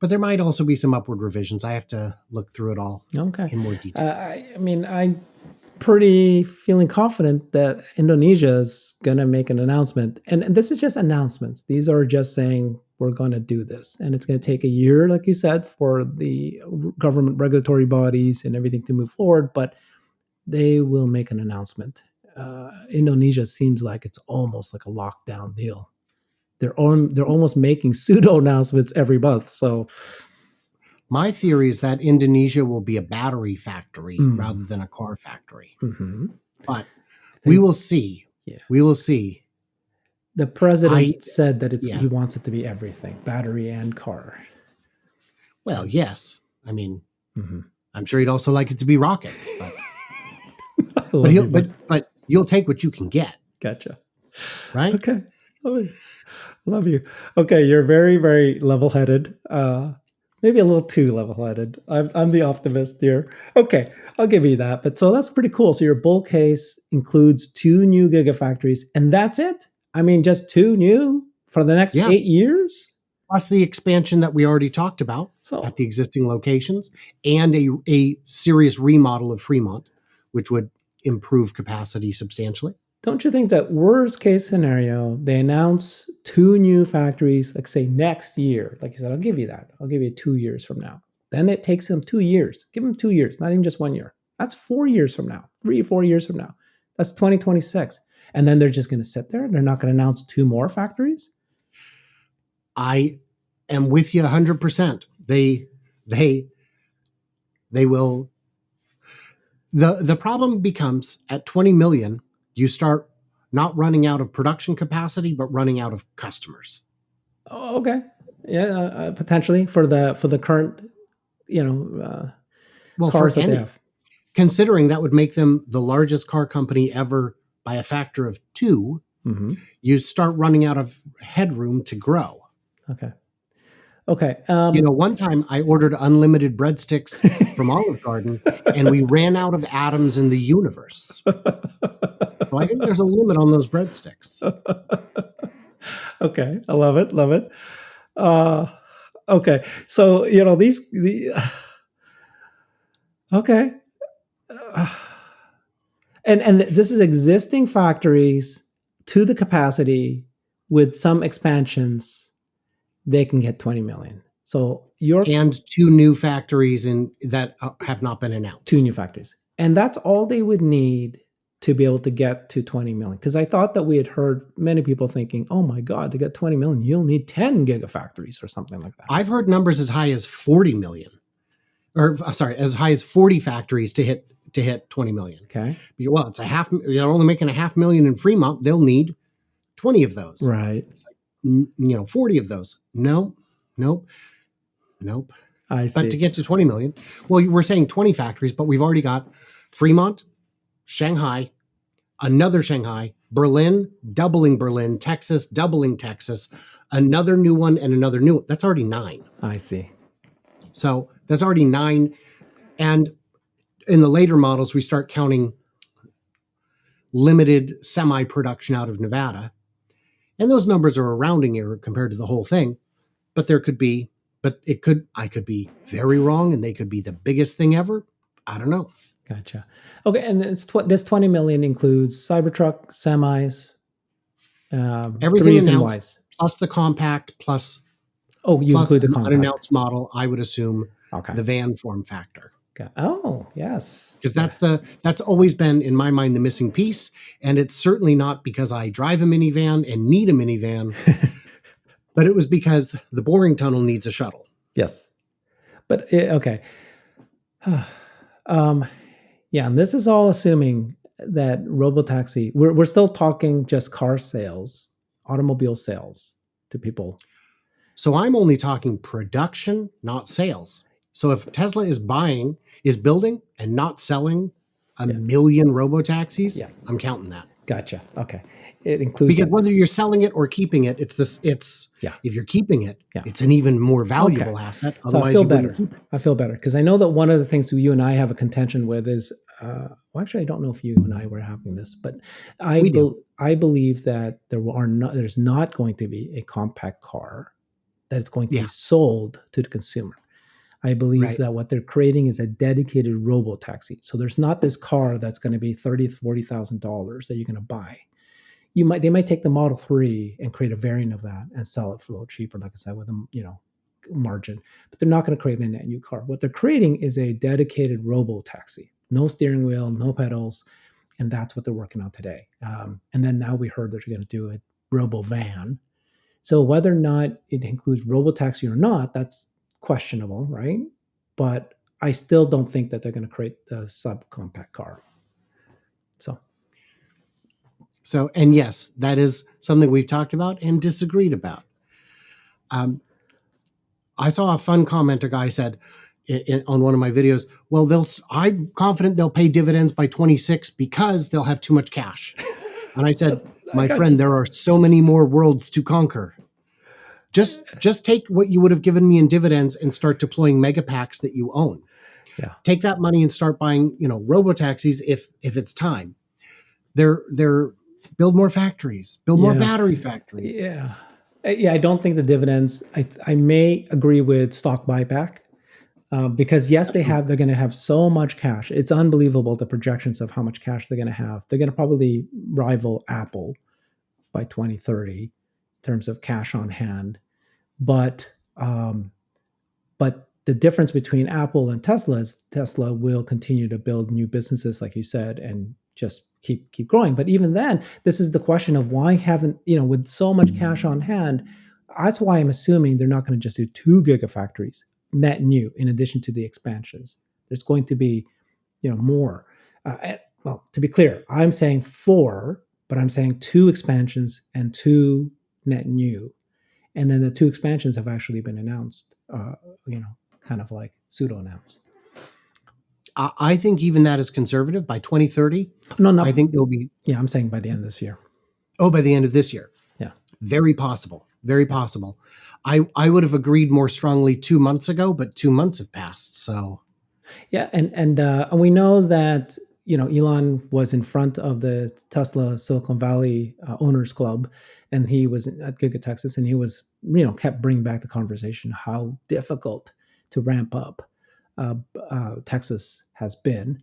But there might also be some upward revisions. I have to look through it all in more detail. I'm pretty feeling confident that Indonesia is going to make an announcement. And this is just announcements. These are just saying we're going to do this. And it's going to take a year, like you said, for the government regulatory bodies and everything to move forward. But they will make an announcement. Indonesia seems like it's almost like a lockdown deal. They're almost making pseudo announcements every month. So my theory is that Indonesia will be a battery factory rather than a car factory. But we will see. Yeah. We will see. The president said that he wants it to be everything, battery and car. Well, yes. I mean, I'm sure he'd also like it to be rockets, but but you'll take what you can get. Gotcha. Right? Okay. Love you. Okay, you're very, very level-headed. Maybe a little too level-headed. I'm the optimist here. Okay, I'll give you that. But so that's pretty cool. So your bull case includes 2 new gigafactories, and that's it? I mean, just 2 new for the next 8 years? Plus the expansion that we already talked about at the existing locations, and a serious remodel of Fremont, which would improve capacity substantially. Don't you think that worst case scenario, they announce 2 new factories, like say next year, like you said, I'll give you that. I'll give you 2 years from now. Then it takes them 2 years. Give them 2 years, not even just 1 year. That's 4 years from now, 3 or 4 years from now. That's 2026. And then they're just going to sit there. They're not going to announce 2 more factories. I am with you 100%. They will. The problem becomes at 20 million, you start not running out of production capacity, but running out of customers. Oh, okay. Yeah, potentially for the current, cars that they have. Considering that would make them the largest car company ever by a factor of 2, you start running out of headroom to grow. Okay. Okay. One time I ordered unlimited breadsticks from Olive Garden, and we ran out of atoms in the universe. So I think there's a limit on those breadsticks. Okay, I love it. Love it. Uh, okay, so okay, uh, and this is existing factories to the capacity with some expansions. They can get 20 million. So And 2 new factories that have not been announced. 2 new factories, and that's all they would need to be able to get to 20 million. Because I thought that we had heard many people thinking, oh my God, to get 20 million, you'll need 10 gigafactories or something like that. I've heard numbers as high as 40 million, or sorry, as high as 40 factories to hit 20 million. Okay. Well, they're only making 500,000 in Fremont. They'll need 20 of those. Right. It's like, 40 of those. Nope. I see. But to get to 20 million, well, we're saying 20 factories, but we've already got Fremont, Shanghai, another Shanghai, Berlin, doubling Berlin, Texas, doubling Texas, another new one, and another new one. That's already 9. I see. So that's already 9. And in the later models, we start counting limited semi-production out of Nevada. And those numbers are a rounding error compared to the whole thing. But I could be very wrong, and they could be the biggest thing ever. I don't know. Gotcha. Okay, and this 20 million includes Cybertruck, semis, everything announced, plus the compact, plus include the compact. Unannounced model. I would assume okay. The van form factor. Okay. Oh, yes. Because that's always been in my mind the missing piece, and it's certainly not because I drive a minivan and need a minivan. But it was because the boring tunnel needs a shuttle. Yes. But, okay. Yeah, and this is all assuming that robotaxi, we're still talking just car sales, automobile sales to people. So I'm only talking production, not sales. So if Tesla is building and not selling a million robotaxis, I'm counting that. Gotcha. Okay. It includes because whether you're selling it or keeping it, if you're keeping it, it's an even more valuable asset. So I feel better. I feel better because I know that one of the things you and I have a contention with is, well, actually, I don't know if you and I were having this, but I believe that there's not going to be a compact car that is going to be sold to the consumer. I believe that what they're creating is a dedicated robo-taxi. So there's not this car that's going to be $30,000 to $40,000 that you're going to buy. They might take the Model 3 and create a variant of that and sell it for a little cheaper, like I said, with a margin. But they're not going to create a net new car. What they're creating is a dedicated robo-taxi. No steering wheel, no pedals, and that's what they're working on today. And then now we heard they're going to do a robo-van. So whether or not it includes robo-taxi or not, that's questionable, right? But I still don't think that they're going to create the subcompact car. So, and yes, that is something we've talked about and disagreed about. I saw a fun comment. A guy said on one of my videos, well, I'm confident they'll pay dividends by 26 because they'll have too much cash. And I said, my friend, there are so many more worlds to conquer. Just take what you would have given me in dividends and start deploying mega packs that you own. Yeah. Take that money and start buying, robo-taxis if it's time. They're build more factories, build more battery factories. Yeah. I don't think the dividends, I may agree with stock buyback because yes, they're going to have so much cash. It's unbelievable, the projections of how much cash they're going to have. They're going to probably rival Apple by 2030 in terms of cash on hand. But the difference between Apple and Tesla is Tesla will continue to build new businesses, like you said, and just keep growing. But even then, this is the question of why haven't, with so much cash on hand, that's why I'm assuming they're not going to just do 2 gigafactories net new in addition to the expansions. There's going to be, more. Well, to be clear, I'm saying 4, but I'm saying 2 expansions and 2 net new. And then the 2 expansions have actually been announced, kind of like pseudo-announced. I think even that is conservative. By 2030, no, I think there'll be. Yeah, I'm saying by the end of this year. Oh, by the end of this year. Yeah. Very possible. Very possible. I would have agreed more strongly 2 months ago, but 2 months have passed. So Yeah, and we know that Elon was in front of the Tesla Silicon Valley owners club, and he was at GigaTexas, and he was kept bringing back the conversation how difficult to ramp up Texas has been,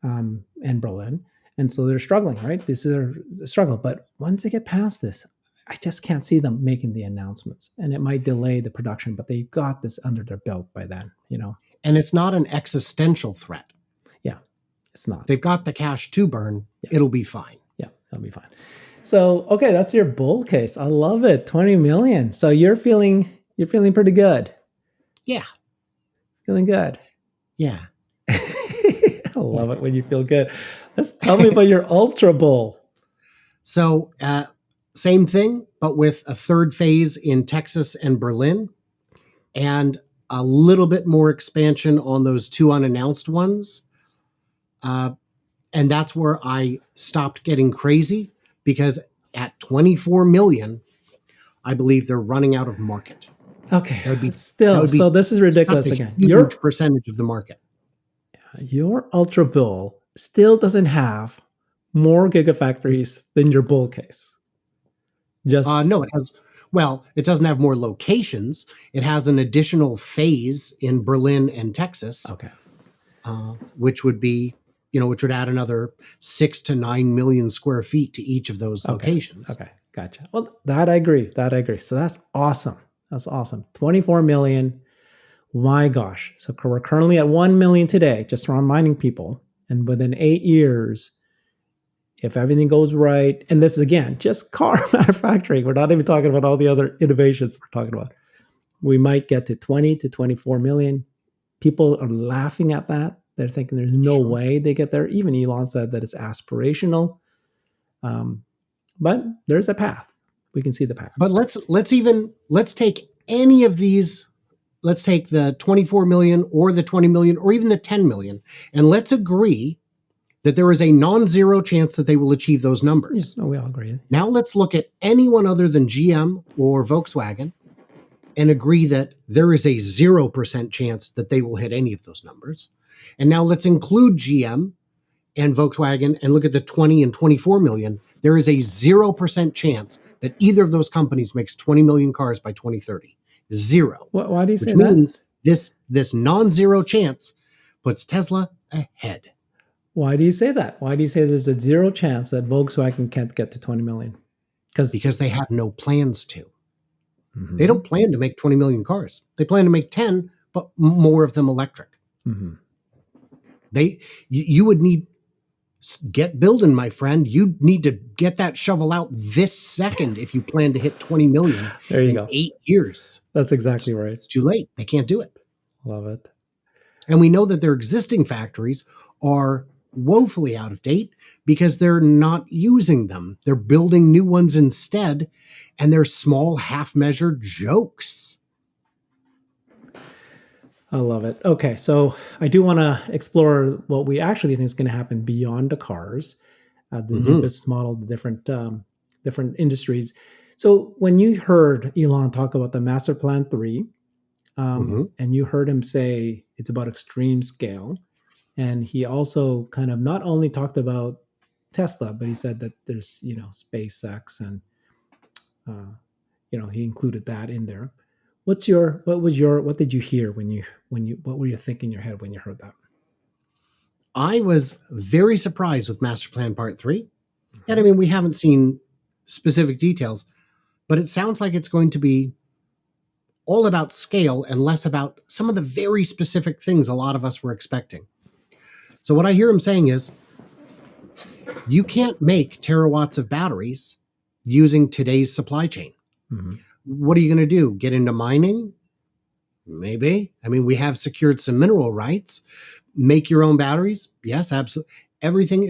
and Berlin, and so they're struggling, right? This is a struggle, but once they get past this, I just can't see them making the announcements, and it might delay the production, but they've got this under their belt by then. and it's not an existential threat. Yeah, it's not. They've got the cash to burn. Yeah. It'll be fine. Yeah, it'll be fine. So, okay, that's your bull case. I love it. 20 million. So you're feeling pretty good. Yeah. Feeling good. Yeah. I love it when you feel good. Let's tell me about your ultra bull. So, same thing, but with a third phase in Texas and Berlin, and a little bit more expansion on those two unannounced ones. And that's where I stopped getting crazy, because at 24 million, I believe they're running out of market. Okay. So this is ridiculous again. Your percentage of the market. Your ultra bull still doesn't have more gigafactories than your bull case. No, it has. Well, it doesn't have more locations. It has an additional phase in Berlin and Texas. Okay. Which would be, which would add another 6 to 9 million square feet to each of those locations. Okay, gotcha. Well, that I agree. So that's awesome. 24 million. My gosh. So we're currently at 1 million today, just reminding people. And within 8 years, if everything goes right, and this is again just car manufacturing, we're not even talking about all the other innovations we're talking about, we might get to 20 to 24 million. People are laughing at that. They're thinking there's no way they get there. Even Elon said that it's aspirational, but there's a path. We can see the path. But let's take any of these. Let's take the 24 million or the 20 million or even the 10 million, and let's agree that there is a non-zero chance that they will achieve those numbers. Yeah, we all agree. Now let's look at anyone other than GM or Volkswagen and agree that there is a 0% chance that they will hit any of those numbers. And now let's include GM and Volkswagen and look at the 20 and 24 million. There is a 0% chance that either of those companies makes 20 million cars by 2030. Zero. Why do you say that? Which means this non-zero chance puts Tesla ahead. Why do you say that? Why do you say there's a 0 chance that Volkswagen can't get to 20 million? Because they have no plans to. Mm-hmm. They don't plan to make 20 million cars. They plan to make 10, but more of them electric. Mm-hmm. You would need, get building, my friend. You need to get that shovel out this second if you plan to hit 20 million in 8 years. That's exactly right. It's too late. They can't do it. Love it. And we know that their existing factories are woefully out of date because they're not using them. They're building new ones instead, and they're small, half-measured jokes. I love it. Okay, so I do want to explore what we actually think is going to happen beyond the cars, the new business model, the different industries. So when you heard Elon talk about the Master Plan 3, and you heard him say it's about extreme scale, and he also kind of not only talked about Tesla, but he said that there's, SpaceX and, he included that in there. What did you hear what were you thinking in your head when you heard that? I was very surprised with Master Plan Part 3. And I mean, we haven't seen specific details, but it sounds like it's going to be all about scale and less about some of the very specific things a lot of us were expecting. So what I hear him saying is, you can't make terawatts of batteries using today's supply chain. Mm-hmm. What are you going to do? Get into mining? Maybe. I mean, we have secured some mineral rights. Make your own batteries? Yes, absolutely. Everything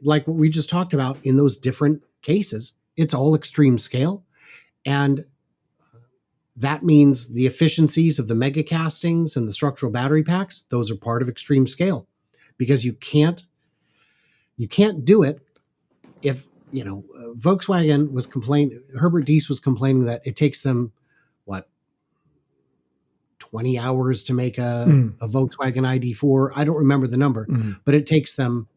like what we just talked about in those different cases, it's all extreme scale. And that means the efficiencies of the mega castings and the structural battery packs, those are part of extreme scale, because you can't do it if Volkswagen was complaining, Herbert Diess was complaining that it takes them, what, 20 hours to make a Volkswagen ID4. I don't remember the number, but it takes them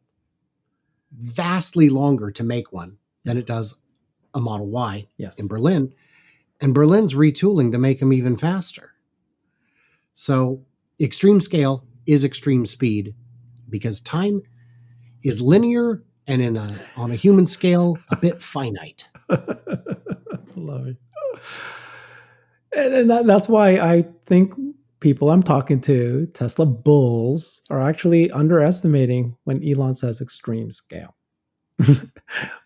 vastly longer to make one than it does a Model Y in Berlin. And Berlin's retooling to make them even faster. So extreme scale is extreme speed, because time is linear and on a human scale, a bit finite. Love it. And that's why I think people I'm talking to, Tesla bulls, are actually underestimating when Elon says extreme scale.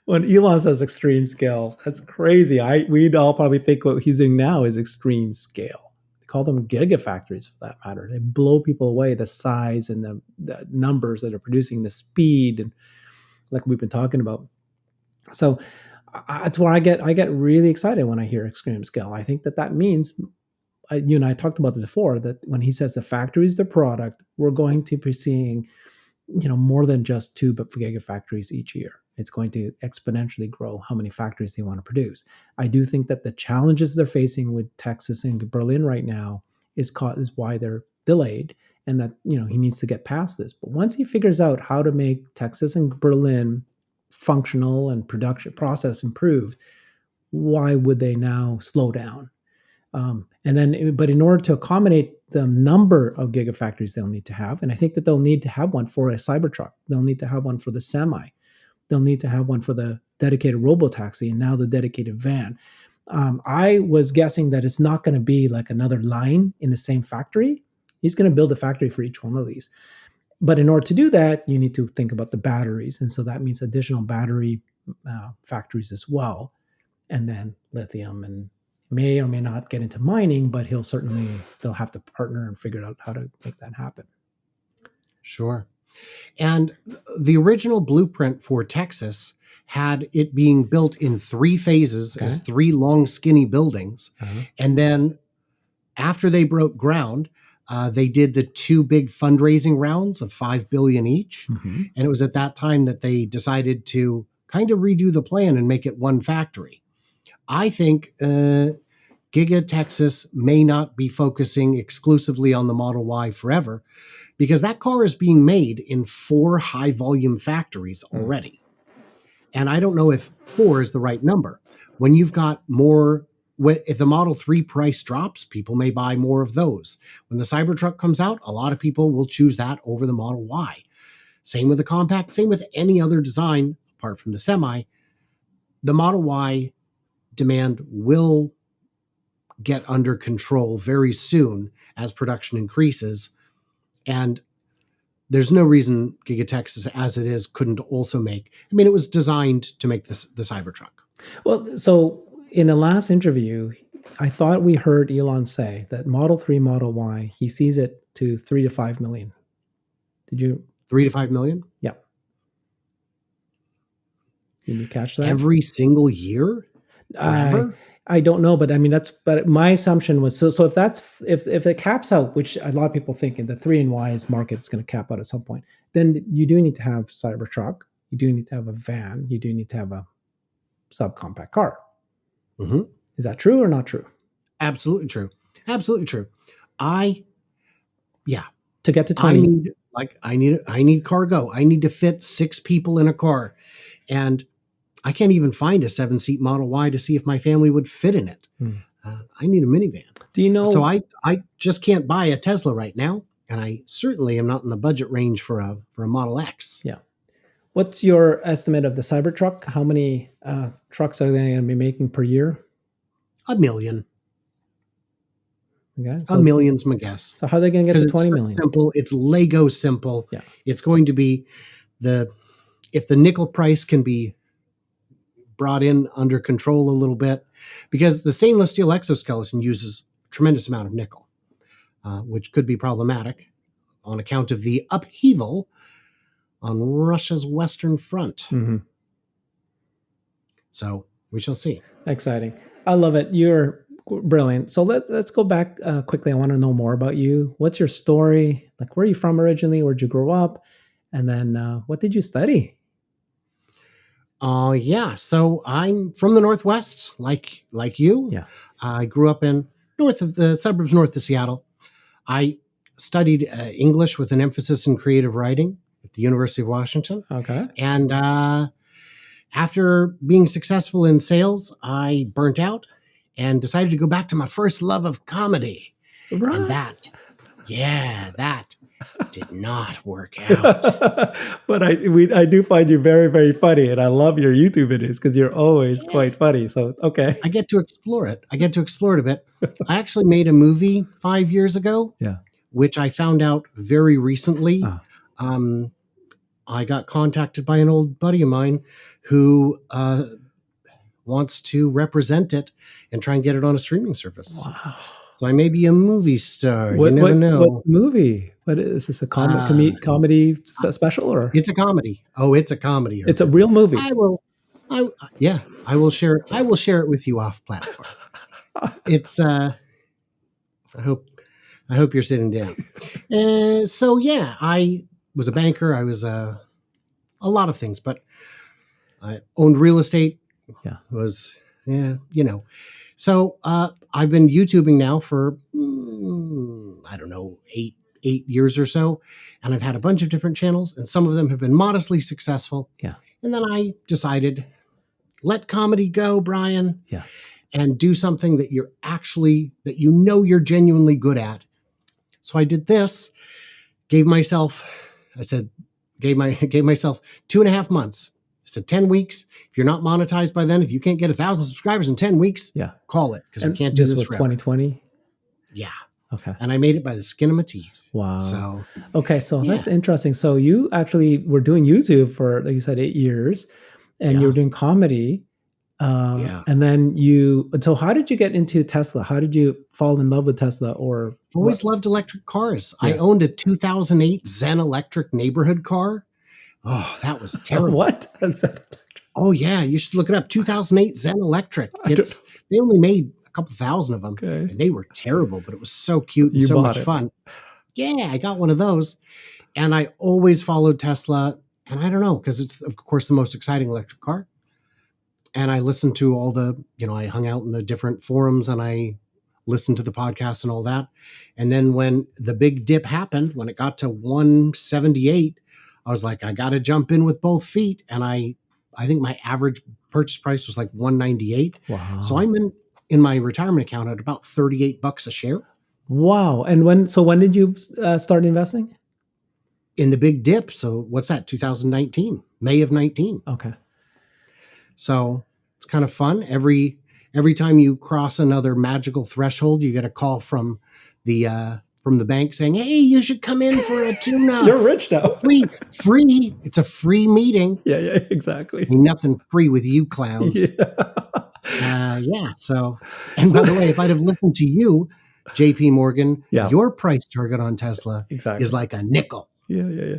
When Elon says extreme scale, that's crazy. We'd all probably think what he's doing now is extreme scale. They call them gigafactories for that matter. They blow people away, the size and the numbers that are producing, the speed, and like we've been talking about. So that's where I get really excited when I hear extreme scale. I think that means, you and I talked about it before, that when he says the factory is the product, we're going to be seeing, more than just 2 gigafactories each year. It's going to exponentially grow how many factories they want to produce. I do think that the challenges they're facing with Texas and Berlin right now is why they're delayed, and that he needs to get past this. But once he figures out how to make Texas and Berlin functional and production process improved, why would they now slow down? But in order to accommodate the number of gigafactories they'll need to have, and I think that they'll need to have one for a CyberTruck, they'll need to have one for the semi, they'll need to have one for the dedicated robotaxi, and now the dedicated van. I was guessing that it's not going to be like another line in the same factory. He's going to build a factory for each one of these. But in order to do that, you need to think about the batteries. And so that means additional battery factories as well. And then lithium, and may or may not get into mining, but they'll have to partner and figure out how to make that happen. Sure. And the original blueprint for Texas had it being built in 3 phases as 3 long, skinny buildings. And then after they broke ground, they did the 2 big fundraising rounds of $5 billion each. And it was at that time that they decided to kind of redo the plan and make it one factory. I think GigaTexas may not be focusing exclusively on the Model Y forever, because that car is being made in 4 high-volume factories already. And I don't know if 4 is the right number. When you've got more, if the Model 3 price drops, people may buy more of those. When the Cybertruck comes out, a lot of people will choose that over the Model Y. Same with the compact, same with any other design, apart from the semi. The Model Y demand will get under control very soon as production increases. And there's no reason GigaTexas, as it is, couldn't also make. I mean, it was designed to make the Cybertruck. Well, so in the last interview, I thought we heard Elon say that Model 3, Model Y, he sees it to 3 to 5 million. Did you? 3 to 5 million? Yeah. Did you catch that? Every single year? Forever? I don't know, but I mean but my assumption was so if it caps out, which a lot of people think in the 3 and Y's market is going to cap out at some point, then you do need to have Cybertruck, you do need to have a van, you do need to have a subcompact car. Is that true or not true? Absolutely true. Absolutely true. To get to 20, I need cargo. I need to fit 6 people in a car, and I can't even find a 7-seat Model Y to see if my family would fit in it. I need a minivan. Do you know? So I just can't buy a Tesla right now, and I certainly am not in the budget range for a Model X. Yeah. What's your estimate of the Cybertruck? How many trucks are they going to be making per year? 1 million. Okay, so 1 million's my guess. So how are they going to get to 20 million? Simple. It's Lego simple. Yeah. It's going to be if the nickel price can be brought in under control a little bit, because the stainless steel exoskeleton uses a tremendous amount of nickel, which could be problematic on account of the upheaval on Russia's Western Front. So we shall see. Exciting. I love it. You're brilliant. So let's go back quickly. I want to know more about you. What's your story? Like, where are you from originally? Where'd you grow up? And then what did you study? Yeah. So I'm from the Northwest, like you. Yeah. I grew up in north of the suburbs north of Seattle. I studied English with an emphasis in creative writing at the University of Washington. Okay. And after being successful in sales, I burnt out and decided to go back to my first love of comedy. And Right. that did not work out. But I do find you very, very funny, and I love your YouTube videos because you're always Yeah. quite funny. So okay. I get to explore it. I get to explore it a bit. I actually made a movie 5 years ago, Yeah. which I found out very recently. Ah. I got contacted by an old buddy of mine who wants to represent it and try and get it on a streaming service. Wow. So I may be a movie star. What You never know. what movie? What is this, a comedy special, or It's a comedy. Oh, it's a comedy. it's a real movie? I will. I will share it. I will share it with you off platform. It's I hope you're sitting down. So yeah, I was a banker. I was a lot of things, but I owned real estate. Yeah. So I've been YouTubing now for I don't know, eight years or so, and I've had a bunch of different channels, and some of them have been modestly successful. Yeah. And then I decided, let comedy go, Brian. Yeah. And do something that you're you're genuinely good at. So I did this, gave myself 2.5 months. I said 10 weeks. If you're not monetized by then, if you can't get 1,000 subscribers in 10 weeks, Yeah. call it, because we And can't do this this was forever. 2020. Yeah. Okay. And I made it by the skin of my teeth. Wow. So Okay, so Yeah. that's interesting. So you actually were doing YouTube for, like you said, 8 years, and you Yeah. were doing comedy. Yeah. And then so how did you get into Tesla? How did you fall in love with Tesla, or always loved electric cars. I Yeah. owned a 2008 Zen electric neighborhood car. Oh, that was terrible. what? Is that- Oh yeah, you should look it up. 2008 Zen Electric. They only made a couple thousand of them, Okay. and they were terrible, but it was so cute and You so bought much it. fun. Yeah, I got one of those, and I always followed Tesla. And I don't know, because it's of course the most exciting electric car. And I listened to all the, I hung out in the different forums and I listened to the podcast and all that. And then when the big dip happened, when it got to 178, I was like, I got to jump in with both feet. And I think my average purchase price was like 198. Wow. So I'm in my retirement account at about $38 a share. Wow. And when did you start investing? In the big dip. So what's that? 2019, May of 19. Okay. So it's kind of fun. Every time you cross another magical threshold, you get a call from the bank saying, "Hey, you should come in for a tune-up." You're rich now. Free. It's a free meeting. Yeah, exactly. Ain't nothing free with you clowns. Yeah. So, and by the way, if I'd have listened to you, JP Morgan, Yeah. your price target on Tesla Exactly. is like a nickel. Yeah.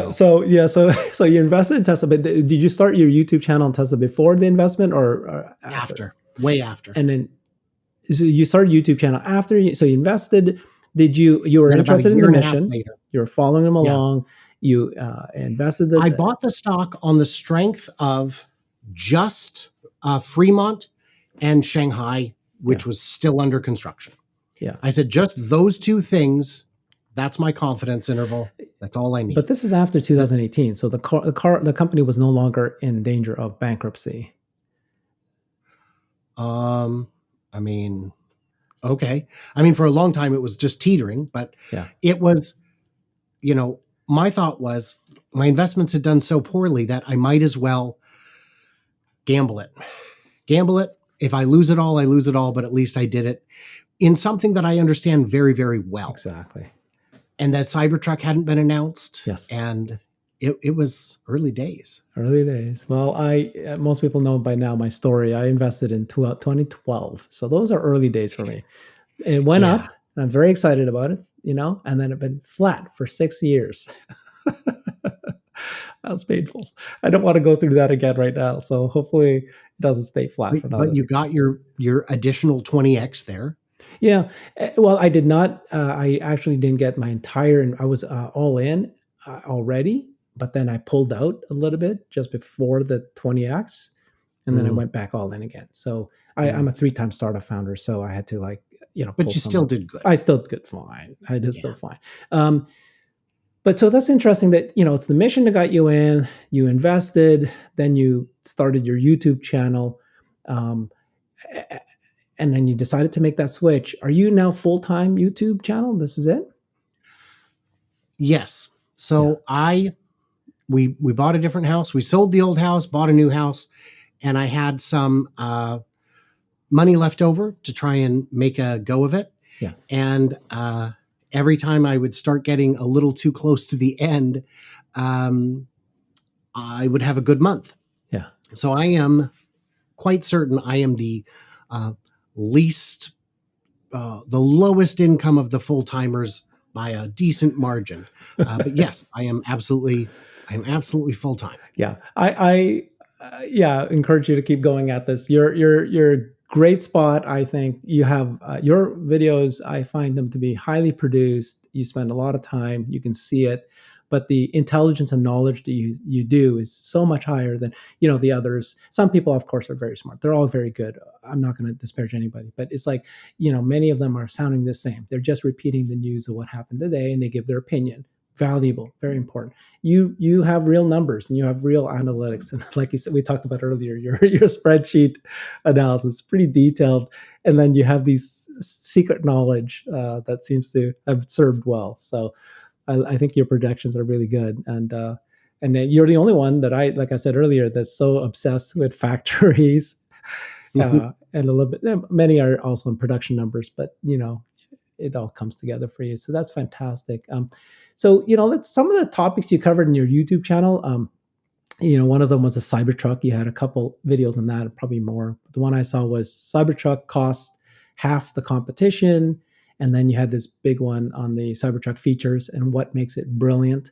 So you invested in Tesla, but did you start your YouTube channel on Tesla before the investment, or after? Way after. And then, so you started YouTube channel after. So you invested. You were Then about a interested in year the and a half mission? later. You were following them Yeah. along. You invested. I bought the stock on the strength of just Fremont and Shanghai, which was still under construction. Yeah. I said, just those two things. That's my confidence interval. That's all I need. But this is after 2018, so the company was no longer in danger of bankruptcy. I mean, okay. I mean, for a long time it was just teetering, but Yeah. it was, my thought was my investments had done so poorly that I might as well gamble it. If I lose it all, I lose it all, but at least I did it in something that I understand very, very well. Exactly. And that CyberTruck hadn't been announced. Yes. And it was early days. Early days. Well, most people know by now my story. I invested in 2012, so those are early days for me. It went up, and I'm very excited about it. And then it's been flat for 6 years. That's painful. I don't want to go through that again right now. So hopefully it doesn't stay flat for now. But you got your additional 20x there. Yeah. Well, I did not. I actually didn't get my entire, and I was all in already, but then I pulled out a little bit just before the 20X, and then I went back all in again. So I'm a 3-time startup founder, so I had to But pull you some still out. did good. I still did fine. I did still fine. But so that's interesting that, it's the mission that got you in, you invested, then you started your YouTube channel, um, and then you decided to make that switch. Are you now full-time YouTube channel? This is it? Yes. So we bought a different house. We sold the old house, bought a new house, and I had some money left over to try and make a go of it. Yeah. And every time I would start getting a little too close to the end, I would have a good month. Yeah. So I am quite certain I am the least, the lowest income of the full timers by a decent margin. But yes, I am absolutely full time. Yeah. I encourage you to keep going at this. You're a great spot. I think you have your videos. I find them to be highly produced. You spend a lot of time. You can see it, but the intelligence and knowledge that you do is so much higher than the others. Some people, of course, are very smart. They're all very good. I'm not going to disparage anybody, but it's like many of them are sounding the same. They're just repeating the news of what happened today, and they give their opinion. Valuable, very important. You have real numbers and you have real analytics, and like you said, we talked about earlier, your spreadsheet analysis is pretty detailed, and then you have these secret knowledge that seems to have served well. So I think your projections are really good, and then you're the only one that like I said earlier, that's so obsessed with factories, and a little bit. Many are also in production numbers, but it all comes together for you. So that's fantastic. So let's some of the topics you covered in your YouTube channel. One of them was a CyberTruck. You had a couple videos on that, probably more. The one I saw was CyberTruck cost half the competition, and then you had this big one on the CyberTruck features and what makes it brilliant.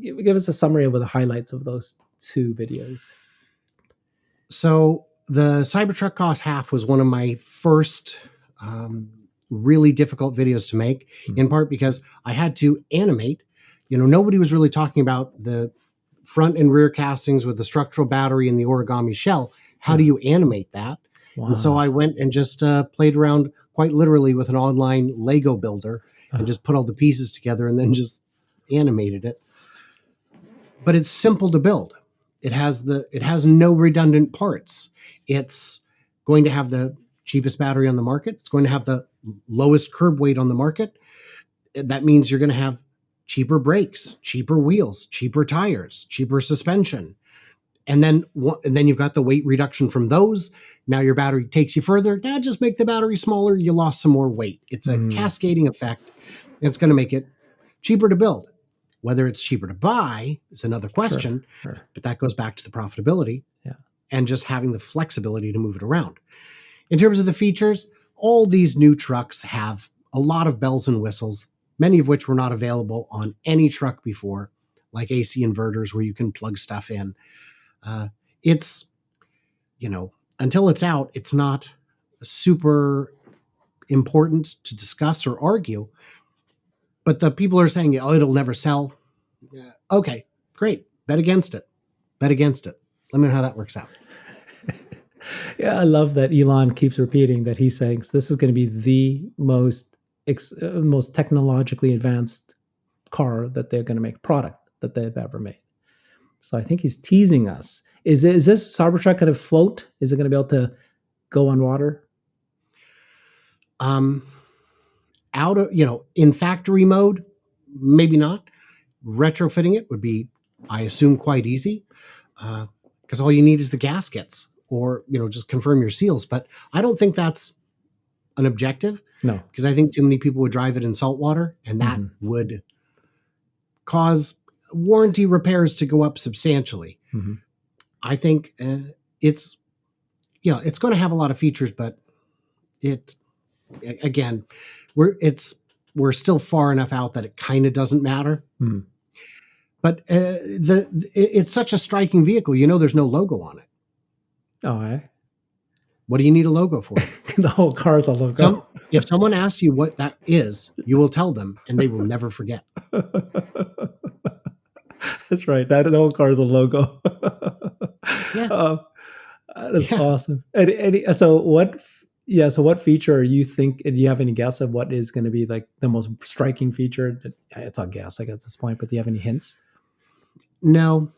Give us a summary of the highlights of those two videos. So the CyberTruck cost half was one of my first really difficult videos to make, in part because I had to animate. Nobody was really talking about the front and rear castings with the structural battery and the origami shell. How do you animate that? Wow. And so I went and just played around quite literally with an online Lego builder and just put all the pieces together and then just animated it. But it's simple to build. It has no redundant parts. It's going to have the cheapest battery on the market. It's going to have the lowest curb weight on the market. That means you're going to have cheaper brakes, cheaper wheels, cheaper tires, cheaper suspension. And then you've got the weight reduction from those. Now your battery takes you further. Now just make the battery smaller. You lost some more weight. It's a cascading effect. And it's going to make it cheaper to build. Whether it's cheaper to buy is another question, sure. But that goes back to the profitability and just having the flexibility to move it around. In terms of the features, all these new trucks have a lot of bells and whistles, many of which were not available on any truck before, like AC inverters where you can plug stuff in. It's, until it's out, it's not super important to discuss or argue. But the people are saying, it'll never sell. Okay, great. Bet against it. Let me know how that works out. Yeah, I love that Elon keeps repeating that he's saying this is going to be the most technologically advanced car that they're going to make, product that they've ever made. So I think he's teasing us. Is this Cybertruck going to float? Is it going to be able to go on water? Out of, in factory mode, maybe not. Retrofitting it would be, I assume, quite easy because all you need is the gaskets or, just confirm your seals. But I don't think that's an objective. No. Because I think too many people would drive it in salt water and that would cause warranty repairs to go up substantially. I think it's going to have a lot of features, but again, we're still far enough out that it kind of doesn't matter. But it's such a striking vehicle. There's no logo on it. Oh, what do you need a logo for? The whole car is a logo. If someone asks you what that is, you will tell them, and they will never forget. That's right. That whole car is a logo. Yeah. um, that's Yeah. awesome. So what? Yeah. So what feature you think? Do you have any guess of what is going to be like the most striking feature? It's a guess, I guess, at this point. But do you have any hints? No,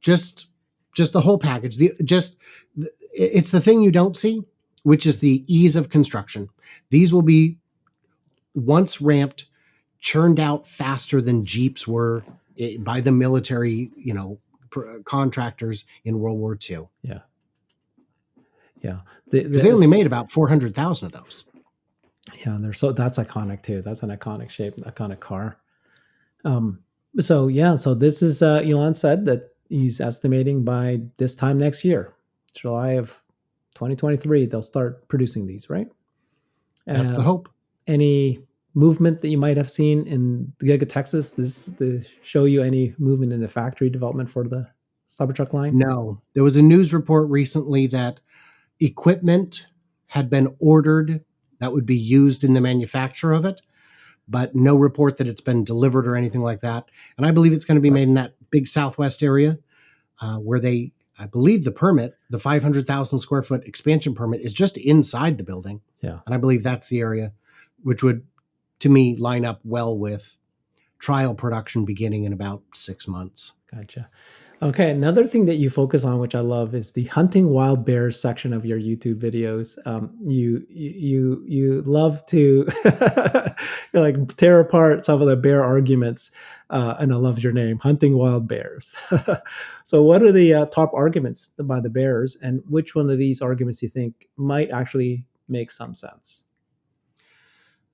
just the whole package. It's the thing you don't see, which is the ease of construction. These will be, once ramped, churned out faster than Jeeps were by the military, contractors in World War II. Yeah. Yeah. Because they only made about 400,000 of those. Yeah, and that's iconic too. That's an iconic shape, iconic car. So this is Elon said that he's estimating by this time next year, July of 2023, they'll start producing these, right? That's the hope. Any movement that you might have seen in the GigaTexas? Does this show you any movement in the factory development for the CyberTruck line? No, there was a news report recently that equipment had been ordered that would be used in the manufacture of it, but no report that it's been delivered or anything like that. And I believe it's going to be made in that big Southwest area where I believe the permit, the 500,000 square foot expansion permit, is just inside the building. Yeah. And I believe that's the area which would, to me, line up well with trial production beginning in about 6 months. Gotcha. Okay, another thing that you focus on, which I love, is the hunting wild bears section of your YouTube videos. You love to like tear apart some of the bear arguments, and I love your name, hunting wild bears. So, what are the top arguments by the bears, and which one of these arguments you think might actually make some sense?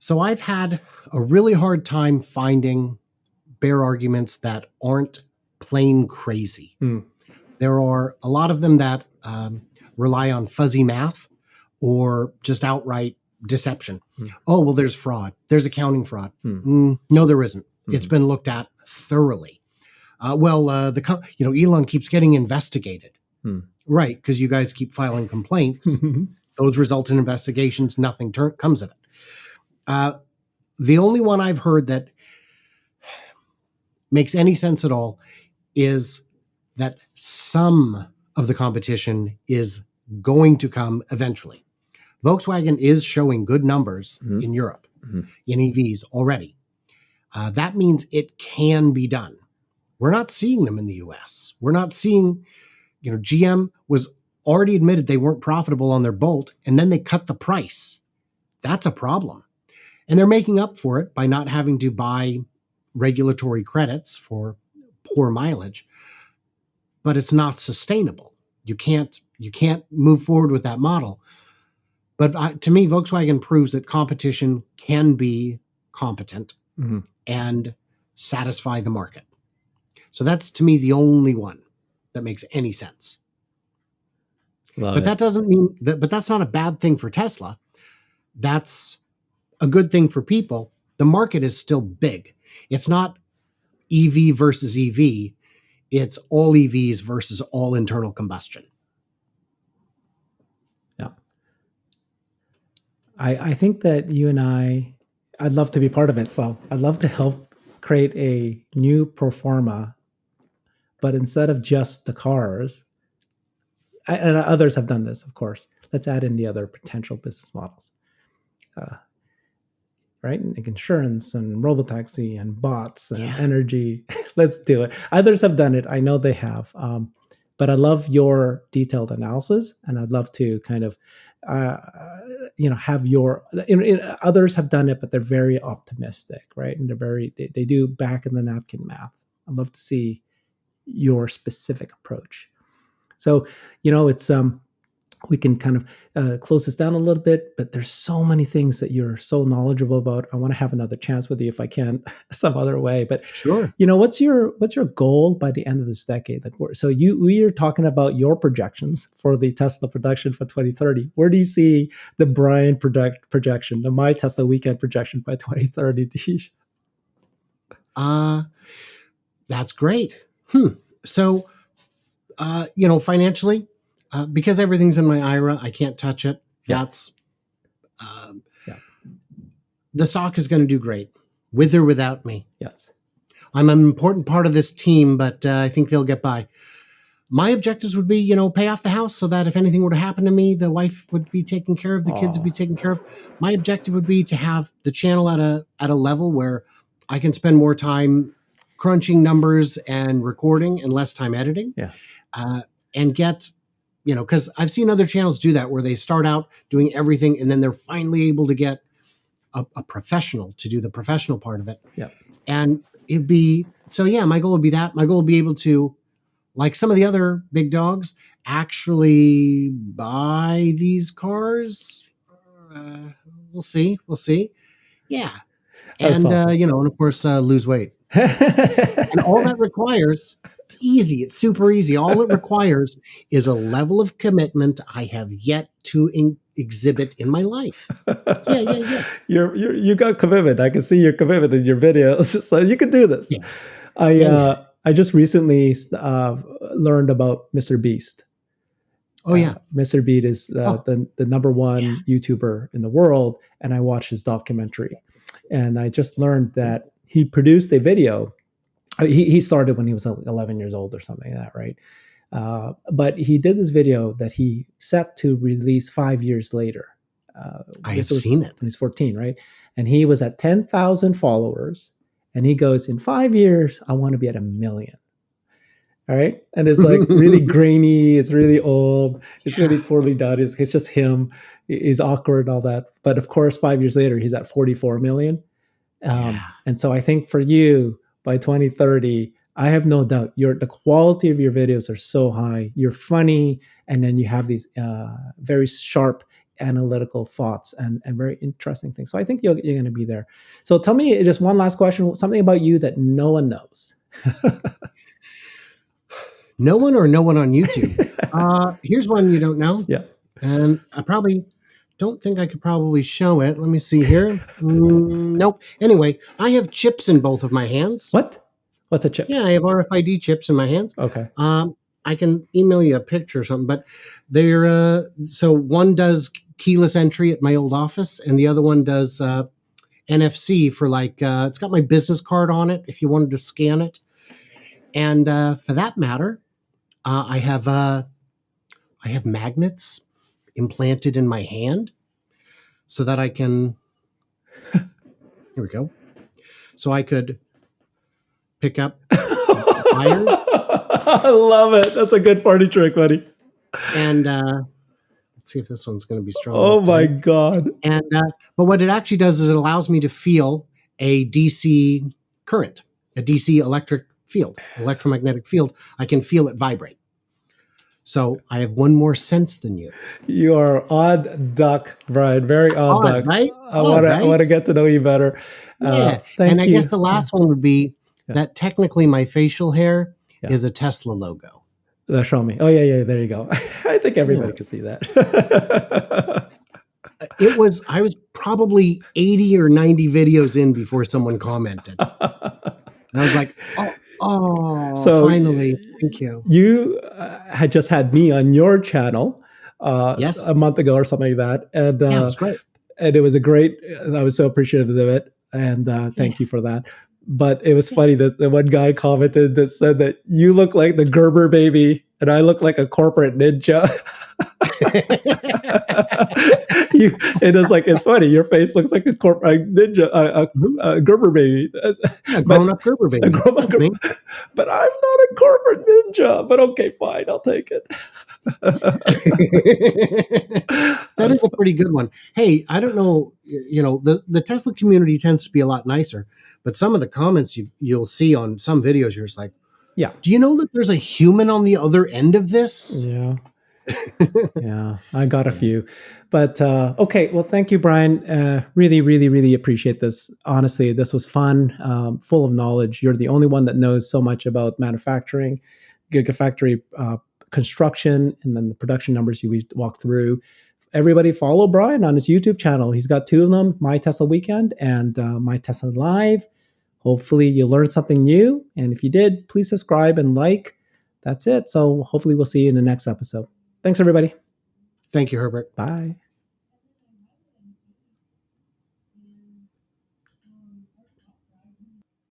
So I've had a really hard time finding bear arguments that aren't plain crazy. There are a lot of them that rely on fuzzy math or just outright deception. Oh, well, there's fraud. There's accounting fraud. No, there isn't. It's been looked at thoroughly. Elon keeps getting investigated. Right, because you guys keep filing complaints. Those result in investigations. Nothing comes of it. The only one I've heard that makes any sense at all is that some of the competition is going to come eventually. Volkswagen is showing good numbers in Europe in EVs already. That means it can be done. We're not seeing them in the US. We're not seeing, GM was already admitted they weren't profitable on their Bolt, and then they cut the price. That's a problem. And they're making up for it by not having to buy regulatory credits for poor mileage, but it's not sustainable. You can't move forward with that model. But to me, Volkswagen proves that competition can be competent and satisfy the market. So that's, to me, the only one that makes any sense. That doesn't mean that, but that's not a bad thing for Tesla. That's a good thing for people. The market is still big. It's not EV versus EV. It's all EVs versus all internal combustion. Yeah. I think that you and I'd love to be part of it. So I'd love to help create a new pro forma, but instead of just the cars, and others have done this, of course, let's add in the other potential business models. Right? Like insurance and robotaxi and bots and energy. Let's do it. Others have done it. I know they have. But I love your detailed analysis, and I'd love to kind of, have your. Others have done it, but they're very optimistic, right? And they do back in the napkin math. I'd love to see your specific approach. So, it's we can kind of close this down a little bit, but there's so many things that you're so knowledgeable about. I want to have another chance with you if I can some other way, but sure. What's your goal by the end of this decade? So we are talking about your projections for the Tesla production for 2030. Where do you see the Brian projection, the MyTesla Weekend projection by 2030? That's great. So, financially, because everything's in my IRA, I can't touch it. That's the stock is going to do great with or without me. Yes. I'm an important part of this team, but I think they'll get by. My objectives would be, pay off the house so that if anything were to happen to me, the wife would be taken care of, the kids would be taken care of. My objective would be to have the channel at a level where I can spend more time crunching numbers and recording and less time editing. Yeah. And get, because I've seen other channels do that where they start out doing everything and then they're finally able to get a professional to do the professional part of it. Yeah. And it'd be, so yeah, my goal would be that. My goal would be able to, like some of the other big dogs, actually buy these cars. We'll see. Yeah. That's And, awesome. and of course, lose weight. And all that requires, it's easy. It's super easy. All it requires is a level of commitment I have yet to exhibit in my life. Yeah. You got commitment. I can see your commitment in your videos. So you can do this. Yeah. I just recently learned about Mr. Beast. Oh yeah. Mr. Beast is the number one YouTuber in the world, and I watched his documentary, and I just learned that he produced a video. He started when he was 11 years old or something like that, right? But he did this video that he set to release 5 years later. I have seen it. When he's 14, right? And he was at 10,000 followers. And he goes, in 5 years, I want to be at 1 million. All right. And it's like really grainy. It's really old. It's really poorly done. It's just him. He's awkward and all that. But of course, 5 years later, he's at 44 million. And so I think for you, by 2030, I have no doubt the quality of your videos are so high. You're funny. And then you have these very sharp analytical thoughts and very interesting things. So I think you're going to be there. So tell me just one last question, something about you that no one knows. No one or no one on YouTube? Here's one you don't know. Yeah. And I probably don't think I could probably show it. Let me see here. Nope. Anyway, I have chips in both of my hands. What? What's a chip? Yeah, I have RFID chips in my hands. Okay. I can email you a picture or something, but they're so one does keyless entry at my old office, and the other one does NFC for it's got my business card on it if you wanted to scan it. And for that matter, I have magnets implanted in my hand so that I can. Here we go. So I could pick up wires. I love it. That's a good party trick, buddy. And let's see if this one's going to be strong. Oh my God. And but what it actually does is it allows me to feel a DC current, a DC electromagnetic field. I can feel it vibrate. So I have one more sense than you. You are odd duck, Brian. Very odd duck. Right? I want to get to know you better. Yeah. And I guess the last one would be that technically my facial hair is a Tesla logo. Show me. Oh yeah. There you go. I think everybody can see that. I was probably 80 or 90 videos in before someone commented. And I was like, so finally, thank you. You had just had me on your channel yes, a month ago or something like that. And it was great. And it was I was so appreciative of it. And thank you for that. But it was funny that the one guy commented that said that you look like the Gerber baby and I look like a corporate ninja. It is like, it's funny. Your face looks like a corporate ninja, a Gerber baby. A grown-up Gerber baby. But I'm not a corporate ninja. But okay, fine. I'll take it. That is a pretty good one. Hey, I don't know, the Tesla community tends to be a lot nicer, but some of the comments you'll see on some videos, you're just like, yeah, do you know that there's a human on the other end of this? Yeah. Yeah, I got a few. But okay, well, thank you, Brian. Really, really, really appreciate this. Honestly, this was fun, full of knowledge. You're the only one that knows so much about manufacturing, Gigafactory construction, and then the production numbers we walked through. Everybody follow Brian on his YouTube channel. He's got two of them, MyTesla Weekend and MyTesla Live. Hopefully you learned something new. And if you did, please subscribe and like. That's it. So hopefully we'll see you in the next episode. Thanks, everybody. Thank you, Herbert. Bye.